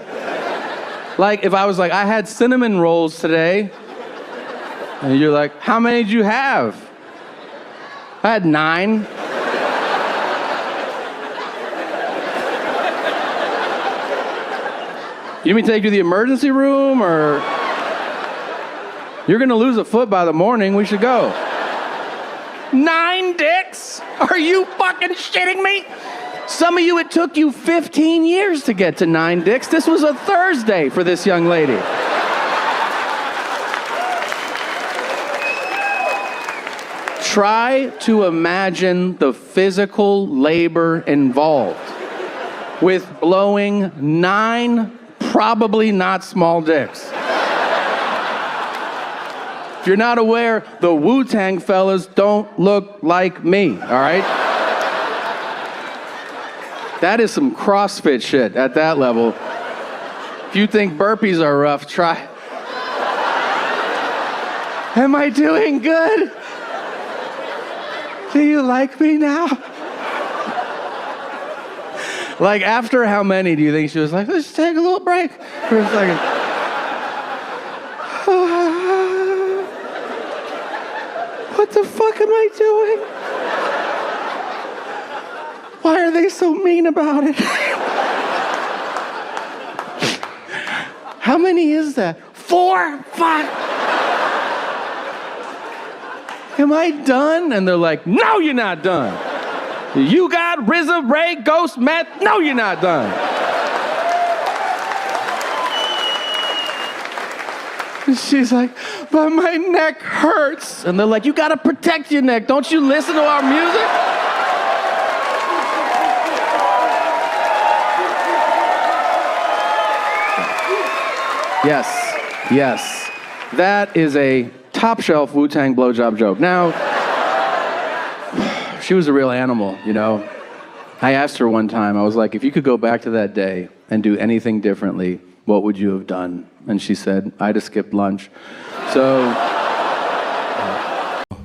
Like if I was like, I had cinnamon rolls today, and you're like, how many did you have? I had 9. You mean take you to the emergency room, or you're gonna lose a foot by the morning? We should go. 9 dicks? Are you fucking shitting me? Some of you, it took you 15 years to get to 9 dicks. This was a Thursday for this young lady. Try to imagine the physical labor involved with blowing 9 probably not small dicks. If you're not aware, the Wu-Tang fellas don't look like me, all right? That is some CrossFit shit at that level. If you think burpees are rough, try. Am I doing good? Do you like me now? Like, after how many do you think she was like, let's take a little break for a second? What the fuck am I doing? Why are they so mean about it? How many is that? 4? Fuck. Am I done? And they're like, no, you're not done. You got RZA, Ray, Ghost, Matt? No, you're not done. And she's like, but my neck hurts. And they're like, you gotta protect your neck. Don't you listen to our music? Yes, yes. That is a top shelf Wu-Tang blowjob joke. Now, she was a real animal, you know. I asked her one time, I was like, if you could go back to that day and do anything differently, what would you have done? And she said, I'd have skipped lunch. So,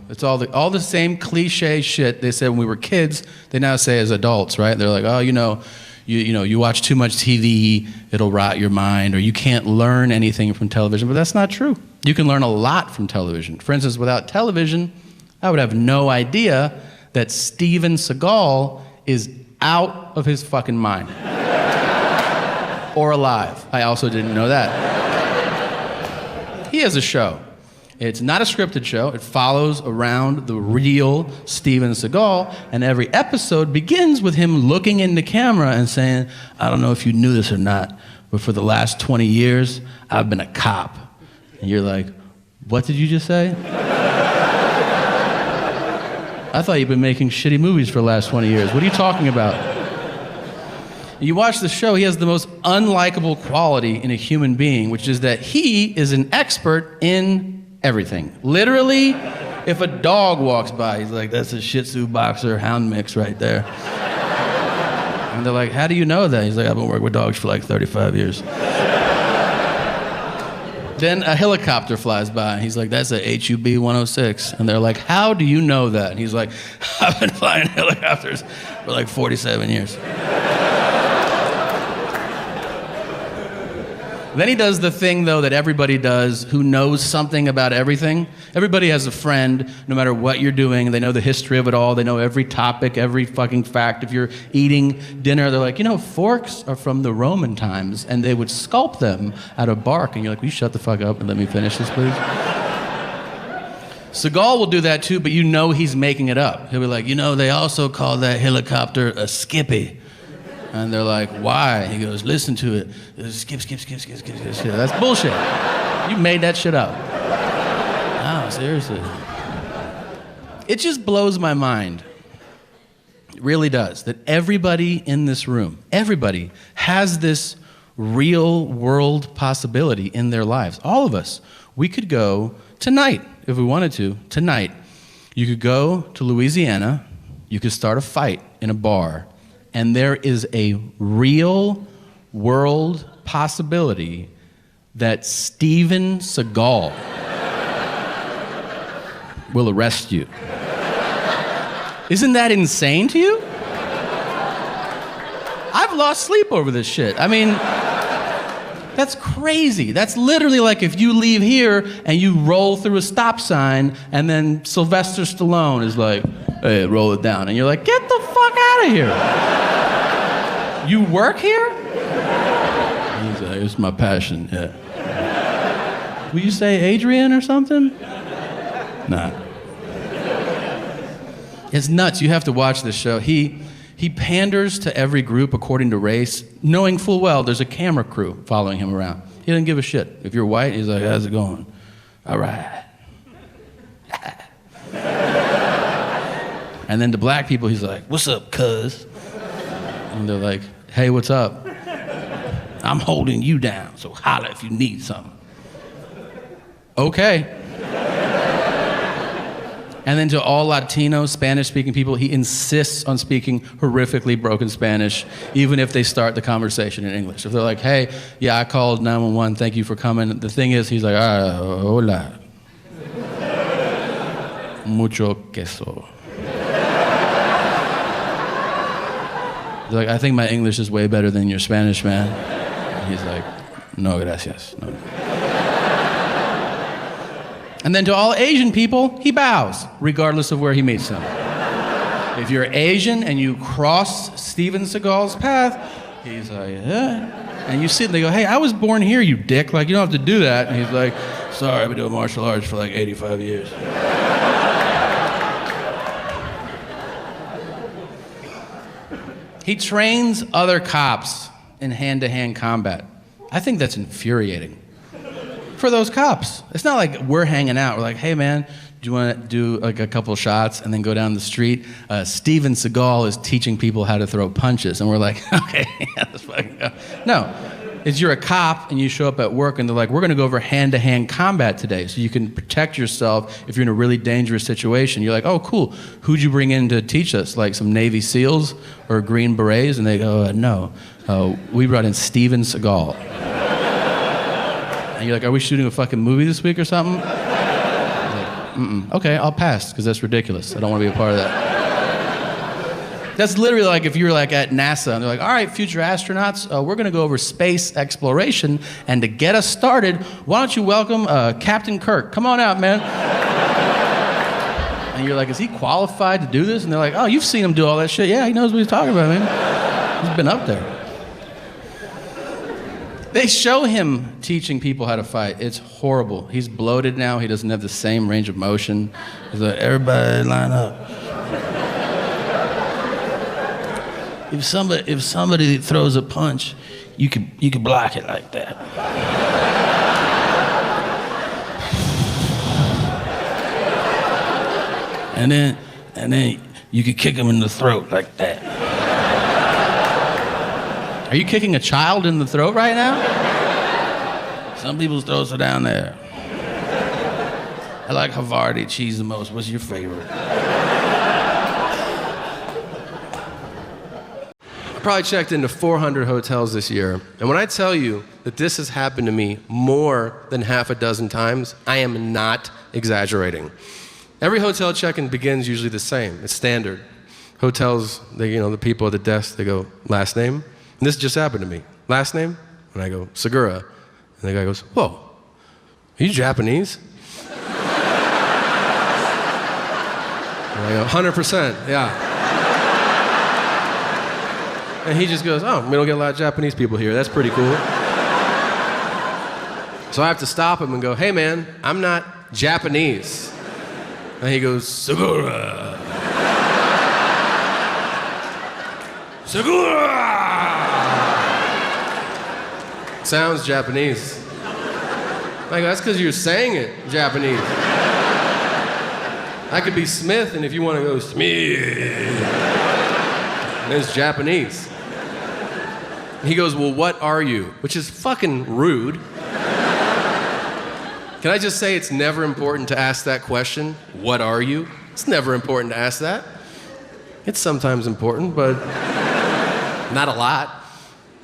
it's all the same cliche shit they said when we were kids, they now say as adults, right? They're like, oh, you watch too much TV, it'll rot your mind, or you can't learn anything from television, but that's not true. You can learn a lot from television. For instance, without television, I would have no idea that Steven Seagal is out of his fucking mind. Or alive. I also didn't know that. He has a show. It's not a scripted show. It follows around the real Steven Seagal, and every episode begins with him looking in the camera and saying, I don't know if you knew this or not, but for the last 20 years, I've been a cop. And you're like, what did you just say? I thought you've been making shitty movies for the last 20 years. What are you talking about? You watch the show, he has the most unlikable quality in a human being, which is that he is an expert in everything. Literally, if a dog walks by, he's like, that's a Shih Tzu boxer hound mix right there. And they're like, how do you know that? He's like, I've been working with dogs for like 35 years. Then a helicopter flies by, and he's like, that's a HUB 106. And they're like, how do you know that? And he's like, I've been flying helicopters for like 47 years. Then he does the thing, though, that everybody does who knows something about everything. Everybody has a friend, no matter what you're doing. They know the history of it all. They know every topic, every fucking fact. If you're eating dinner, they're like, forks are from the Roman times, and they would sculpt them out of bark. And you're like, will you shut the fuck up and let me finish this, please? Seagal will do that, too, but he's making it up. He'll be like, they also call that helicopter a skippy. And they're like, why? He goes, listen to it. Skip. That's bullshit. You made that shit up. No, seriously. It just blows my mind. It really does. That everybody in this room, everybody has this real world possibility in their lives. All of us. We could go tonight, if we wanted to, tonight. You could go to Louisiana. You could start a fight in a bar. And there is a real world possibility that Steven Seagal will arrest you. Isn't that insane to you? I've lost sleep over this shit. I mean, that's crazy. That's literally like if you leave here and you roll through a stop sign and then Sylvester Stallone is like, hey, roll it down. And you're like, get the fuck out of here. You work here? He's like, it's my passion, yeah. Will you say Adrian or something? Nah. It's nuts. You have to watch this show. He panders to every group according to race, knowing full well there's a camera crew following him around. He doesn't give a shit. If you're white, he's like, how's it going? All right. And then to black people, he's like, what's up, cuz? And they're like, hey, what's up? I'm holding you down, so holla if you need something. Okay. And then to all Latino, Spanish-speaking people, he insists on speaking horrifically broken Spanish, even if they start the conversation in English. If they're like, hey, yeah, I called 911, thank you for coming. The thing is, he's like, hola. Mucho queso. He's like, I think my English is way better than your Spanish, man. And he's like, no, gracias. No. And then to all Asian people, he bows, regardless of where he meets them. If you're Asian and you cross Steven Seagal's path, he's like, yeah. And you see it and they go, hey, I was born here, you dick. Like, you don't have to do that. And he's like, sorry, I've been doing martial arts for like 85 years. He trains other cops in hand-to-hand combat. I think that's infuriating for those cops. It's not like we're hanging out. We're like, hey, man, do you want to do like a couple shots and then go down the street? Steven Seagal is teaching people how to throw punches. And we're like, okay, yeah, let's fucking go. No, it's you're a cop and you show up at work and they're like, we're going to go over hand-to-hand combat today so you can protect yourself if you're in a really dangerous situation. You're like, oh, cool. Who'd you bring in to teach us? Like some Navy SEALs or Green Berets? And they go, no, we brought in Steven Seagal. And you're like, are we shooting a fucking movie this week or something? Like, okay, I'll pass because that's ridiculous. I don't want to be a part of that. That's literally like if you're like at NASA and they're like, all right, future astronauts, we're going to go over space exploration. And to get us started, why don't you welcome Captain Kirk? Come on out, man. And you're like, is he qualified to do this? And they're like, oh, you've seen him do all that shit. Yeah, he knows what he's talking about, man. He's been up there. They show him teaching people how to fight. It's horrible. He's bloated now. He doesn't have the same range of motion. He's like, everybody line up. If somebody throws a punch, you can block it like that. And then you can kick him in the throat like that. Are you kicking a child in the throat right now? Some people's throats are down there. I like Havarti cheese the most. What's your favorite? probably checked into 400 hotels this year. And when I tell you that this has happened to me more than half a dozen times, I am not exaggerating. Every hotel check-in begins usually the same. It's standard. Hotels, the people at the desk, they go, last name? And this just happened to me. Last name? And I go, Segura. And the guy goes, whoa, are you Japanese? And I go, 100%, yeah. And he just goes, oh, we don't get a lot of Japanese people here. That's pretty cool. So I have to stop him and go, hey man, I'm not Japanese. And he goes, Segura. Segura! Sounds Japanese. I go, that's because you're saying it Japanese. I could be Smith, and if you want to go Smith, it's Japanese. He goes, well, what are you? Which is fucking rude. Can I just say it's never important to ask that question? What are you? It's never important to ask that. It's sometimes important, but not a lot.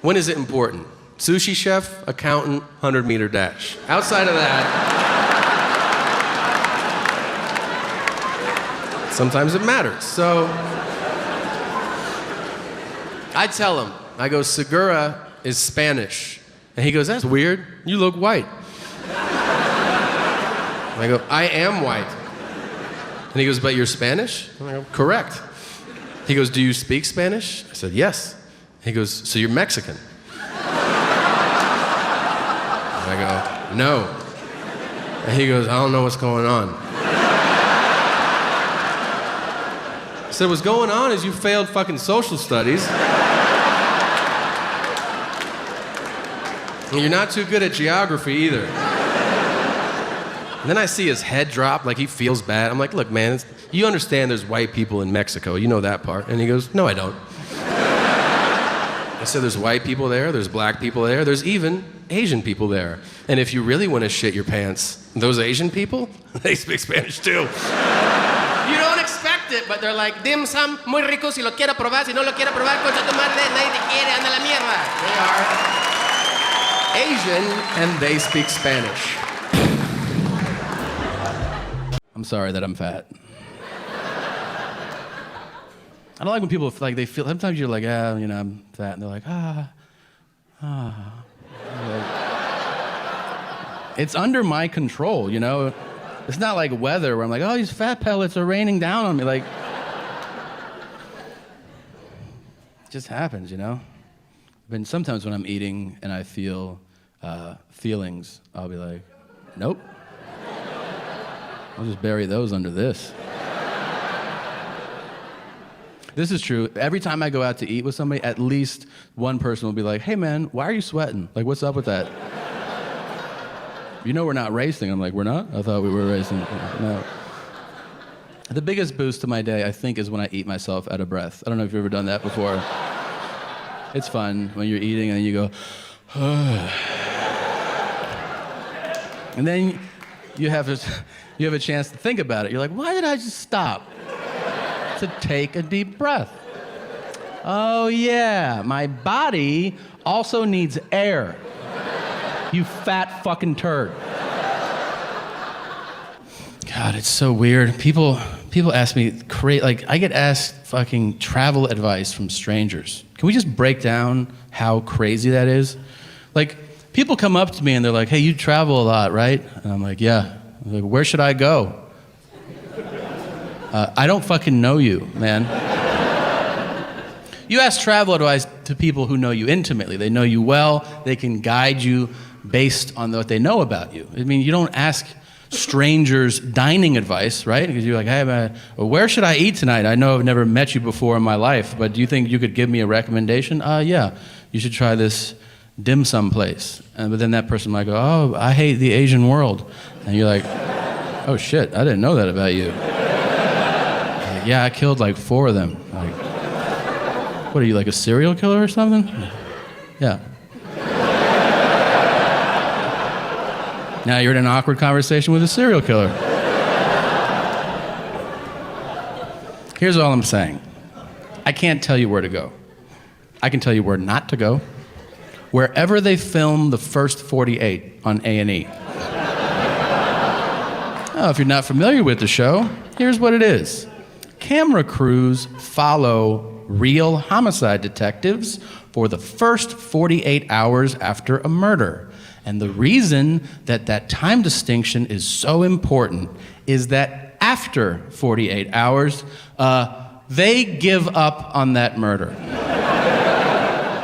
When is it important? Sushi chef, accountant, 100-meter dash. Outside of that, sometimes it matters. So I tell him, I go, Segura is Spanish. And he goes, that's weird. You look white. I go, I am white. And he goes, but you're Spanish? And I go, correct. He goes, do you speak Spanish? I said, yes. He goes, so you're Mexican? And I go, no. And he goes, I don't know what's going on. I said, what's going on is you failed fucking social studies. And you're not too good at geography either. And then I see his head drop, like he feels bad. I'm like, look, man, you understand there's white people in Mexico. You know that part. And he goes, no, I don't. I said, there's white people there, there's black people there, there's even Asian people there. And if you really want to shit your pants, those Asian people, they speak Spanish too. You don't expect it, but they're like, dim sum, muy rico, si lo quiero probar, si no lo quiero probar, concha tu madre, nadie te quiere, anda la mierda. They are Asian, and they speak Spanish. I'm sorry that I'm fat. I don't like when people like they feel. Sometimes you're like, I'm fat, and they're like, Like, it's under my control, It's not like weather where I'm like, oh, these fat pellets are raining down on me. Like, it just happens, But sometimes when I'm eating and I feel feelings, I'll be like, nope. I'll just bury those under this. This is true. Every time I go out to eat with somebody, at least one person will be like, hey man, why are you sweating? Like, what's up with that? We're not racing. I'm like, we're not? I thought we were racing. No. The biggest boost to my day, I think, is when I eat myself out of breath. I don't know if you've ever done that before. It's fun when you're eating and you go, and then you have a chance to think about it. You're like, why did I just stop to take a deep breath? Oh yeah, my body also needs air. You fat fucking turd. God, it's so weird. People ask me, I get asked fucking travel advice from strangers. Can we just break down how crazy that is? Like, people come up to me and they're like, hey, you travel a lot, right? And I'm like, yeah. I'm like, where should I go? I don't fucking know you, man. You ask travel advice to people who know you intimately. They know you well. They can guide you based on what they know about you. I mean, you don't ask strangers dining advice, right? Because you're like, hey, where should I eat tonight? I know I've never met you before in my life, but do you think you could give me a recommendation? Yeah, you should try this dim sum place. But then that person might go, oh, I hate the Asian world. And you're like, oh shit, I didn't know that about you. Like, yeah, I killed like 4 of them. Like, what are you, like a serial killer or something? Yeah. Now you're in an awkward conversation with a serial killer. Here's all I'm saying. I can't tell you where to go. I can tell you where not to go. Wherever they film the first 48 on A&E. Oh, if you're not familiar with the show, here's what it is. Camera crews follow real homicide detectives for the first 48 hours after a murder. And the reason that that time distinction is so important is that after 48 hours, they give up on that murder.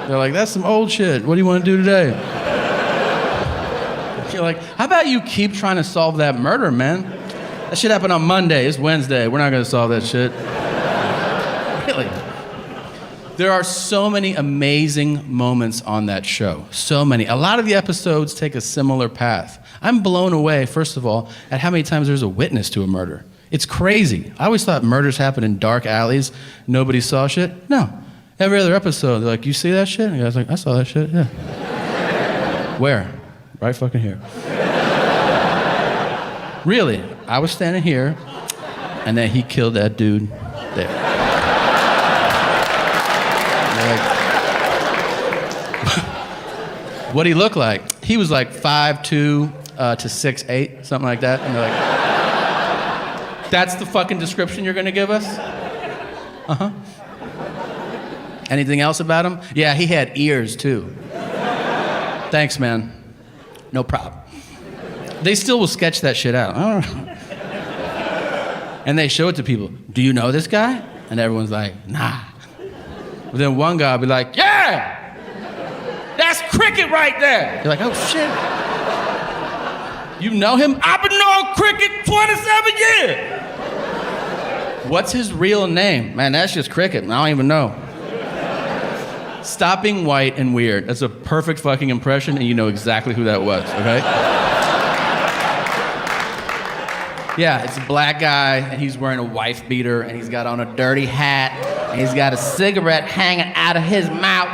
They're like, that's some old shit. What do you want to do today? You're like, how about you keep trying to solve that murder, man? That shit happened on Monday. It's Wednesday. We're not going to solve that shit. Really. There are so many amazing moments on that show. So many. A lot of the episodes take a similar path. I'm blown away, first of all, at how many times there's a witness to a murder. It's crazy. I always thought murders happen in dark alleys. Nobody saw shit. No. Every other episode, they're like, you see that shit? And the guy's like, I saw that shit, yeah. Where? Right fucking here. Really, I was standing here, and then he killed that dude there. Like, what'd he look like? He was like 5'2" to 6'8", something like that. And they're like, that's the fucking description you're gonna give us? Uh-huh. Anything else about him? Yeah, he had ears too. Thanks, man. No problem. They still will sketch that shit out. I don't know. And they show it to people. Do you know this guy? And everyone's like, nah. But then one guy will be like, yeah! That's Cricket right there. You're like, oh shit. You know him? I've been knowing Cricket 27 years. What's his real name? Man, that's just Cricket. I don't even know. Stop being white and weird. That's a perfect fucking impression, and you know exactly who that was, okay? Yeah, it's a black guy, and he's wearing a wife beater, and he's got on a dirty hat, and he's got a cigarette hanging out of his mouth.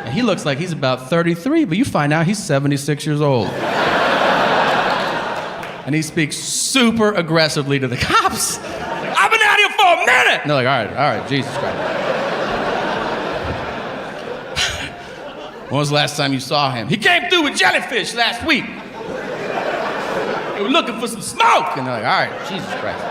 And he looks like he's about 33, but you find out he's 76 years old. And he speaks super aggressively to the cops. I've been out here for a minute! And they're like, all right, Jesus Christ. When was the last time you saw him? He came through with jellyfish last week. They were looking for some smoke. And they're like, all right, Jesus Christ.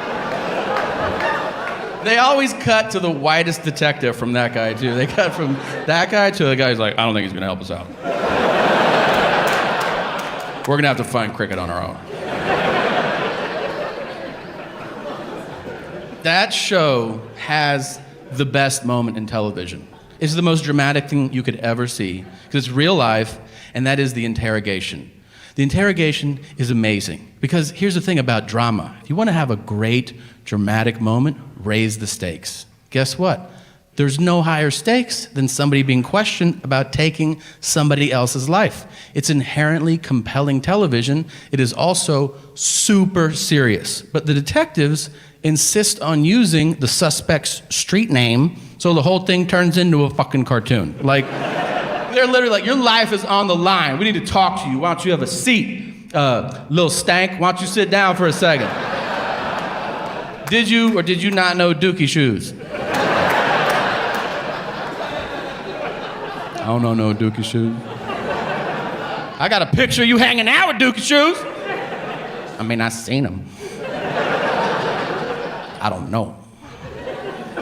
They always cut to the whitest detective from that guy, too. They cut from that guy to the guy who's like, I don't think he's gonna help us out. We're gonna have to find Cricket on our own. That show has the best moment in television. It's the most dramatic thing you could ever see, because it's real life, and that is the interrogation. The interrogation is amazing, because here's the thing about drama. If you want to have a great, dramatic moment, raise the stakes. Guess what? There's no higher stakes than somebody being questioned about taking somebody else's life. It's inherently compelling television. It is also super serious. But the detectives insist on using the suspect's street name, so the whole thing turns into a fucking cartoon. Like, they're literally like, your life is on the line. We need to talk to you. Why don't you have a seat? Little stank, why don't you sit down for a second? Did you or did you not know Dookie shoes? I don't know no Dookie shoes. I got a picture of you hanging out with Dookie shoes. I mean, I seen them. I don't know.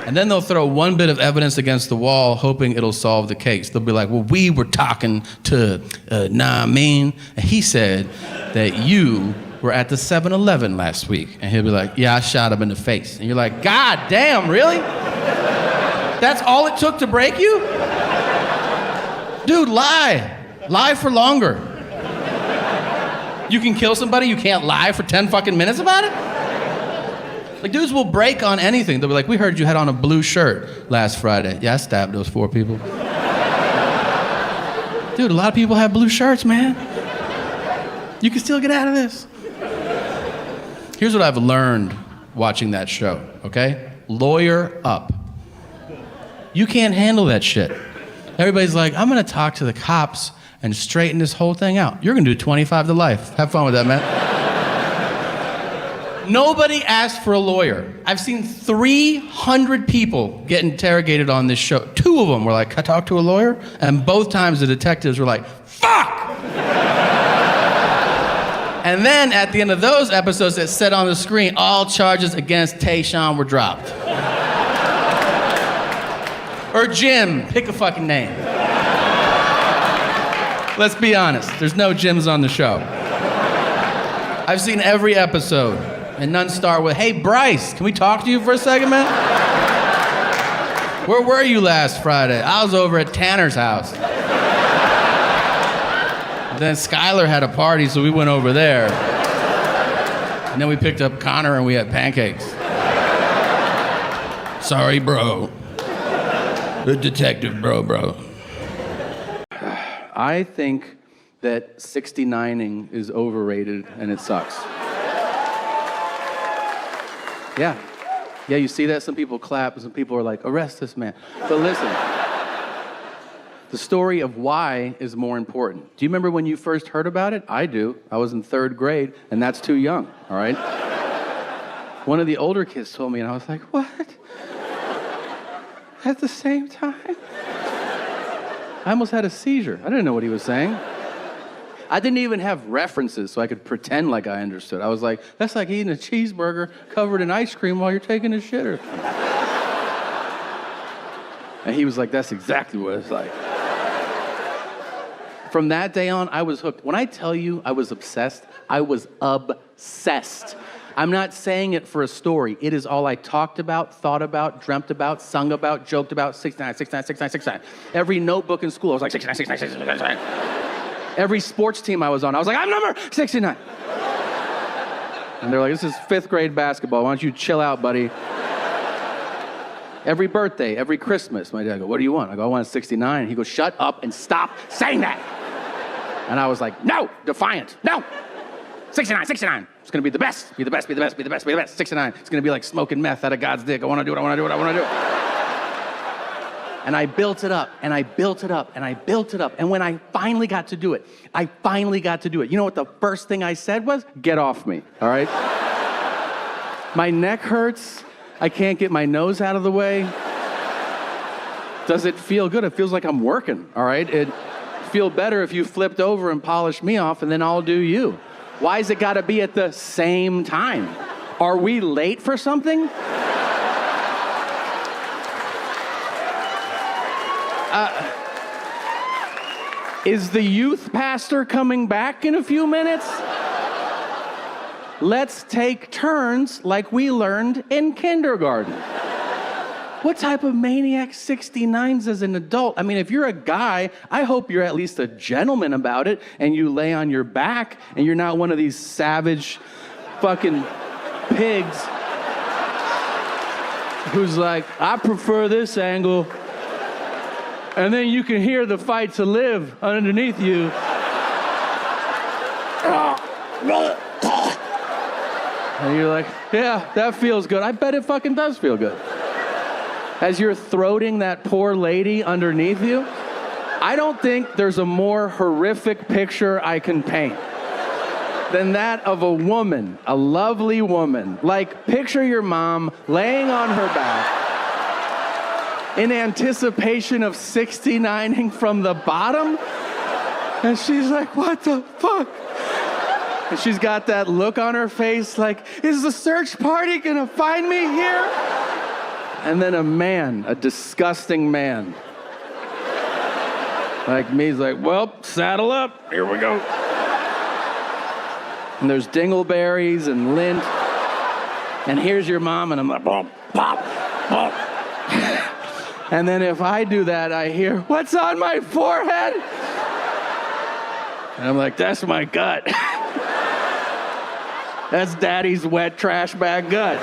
And then they'll throw one bit of evidence against the wall, hoping it'll solve the case. They'll be like, well, we were talking to Naamin, and he said that you were at the 7-Eleven last week. And he'll be like, yeah, I shot him in the face. And you're like, God damn, really? That's all it took to break you? Dude, lie. Lie for longer. You can kill somebody, you can't lie for 10 fucking minutes about it? Like, dudes will break on anything. They'll be like, we heard you had on a blue shirt last Friday. Yeah, I stabbed those 4 people. Dude, a lot of people have blue shirts, man. You can still get out of this. Here's what I've learned watching that show, okay? Lawyer up. You can't handle that shit. Everybody's like, I'm gonna talk to the cops and straighten this whole thing out. You're gonna do 25 to life. Have fun with that, man. Nobody asked for a lawyer. I've seen 300 people get interrogated on this show. 2 of them were like, can I talk to a lawyer? And both times the detectives were like, fuck! And then at the end of those episodes, it said on the screen, all charges against Tayshaun were dropped. Or Jim, pick a fucking name. Let's be honest, there's no Jims on the show. I've seen every episode, and none start with, hey, Bryce, can we talk to you for a second, man? Where were you last Friday? I was over at Tanner's house. Then Skylar had a party, so we went over there. And then we picked up Connor and we had pancakes. Sorry, bro. The detective, bro. I think that 69ing is overrated and it sucks. Yeah, you see that? Some people clap and some people are like, arrest this man. But listen, the story of why is more important. Do you remember when you first heard about it? I do. I was in 3rd grade, and that's too young, all right? One of the older kids told me, and I was like, what? At the same time? I almost had a seizure. I didn't know what he was saying. I didn't even have references so I could pretend like I understood. I was like, that's like eating a cheeseburger covered in ice cream while you're taking a shitter. And he was like, that's exactly what it's like. From that day on, I was hooked. When I tell you I was obsessed, I was obsessed. I'm not saying it for a story. It is all I talked about, thought about, dreamt about, sung about, joked about. 69, 69, 69, 69. Every notebook in school, I was like, 69, 69, 69, 69. Every sports team I was on, I was like, I'm number 69. And they're like, this is 5th grade basketball. Why don't you chill out, buddy? Every birthday, every Christmas, my dad goes, what do you want? I go, I want a 69. And he goes, shut up and stop saying that. And I was like, no, defiant, no. 69, 69. It's gonna be the best, be the best, be the best, be the best, be the best. 69. It's gonna be like smoking meth out of God's dick. I wanna do it, I wanna do it, I wanna do it. And I built it up, and I built it up, and I built it up. And when I finally got to do it, You know what the first thing I said was? Get off me, all right? My neck hurts. I can't get my nose out of the way. Does it feel good? It feels like I'm working, all right? It'd feel better if you flipped over and polished me off, and then I'll do you. Why's it gotta be at the same time? Are we late for something? Is the youth pastor coming back in a few minutes? Let's take turns like we learned in kindergarten. What type of maniac 69s as an adult? I mean, if you're a guy, I hope you're at least a gentleman about it and you lay on your back and you're not one of these savage fucking pigs who's like, I prefer this angle. And then you can hear the fight to live underneath you. And you're like, yeah, that feels good. I bet it fucking does feel good. As you're throating that poor lady underneath you, I don't think there's a more horrific picture I can paint than that of a woman, a lovely woman. Like, picture your mom laying on her back in anticipation of 69ing from the bottom. And she's like, what the fuck? And she's got that look on her face like, is the search party gonna find me here? And then a man, a disgusting man, like me, is like, well, saddle up, here we go. And there's dingleberries and lint. And here's your mom, and I'm like, pop, pop, pop. And then if I do that, I hear, what's on my forehead? And I'm like, that's my gut. That's daddy's wet trash bag gut.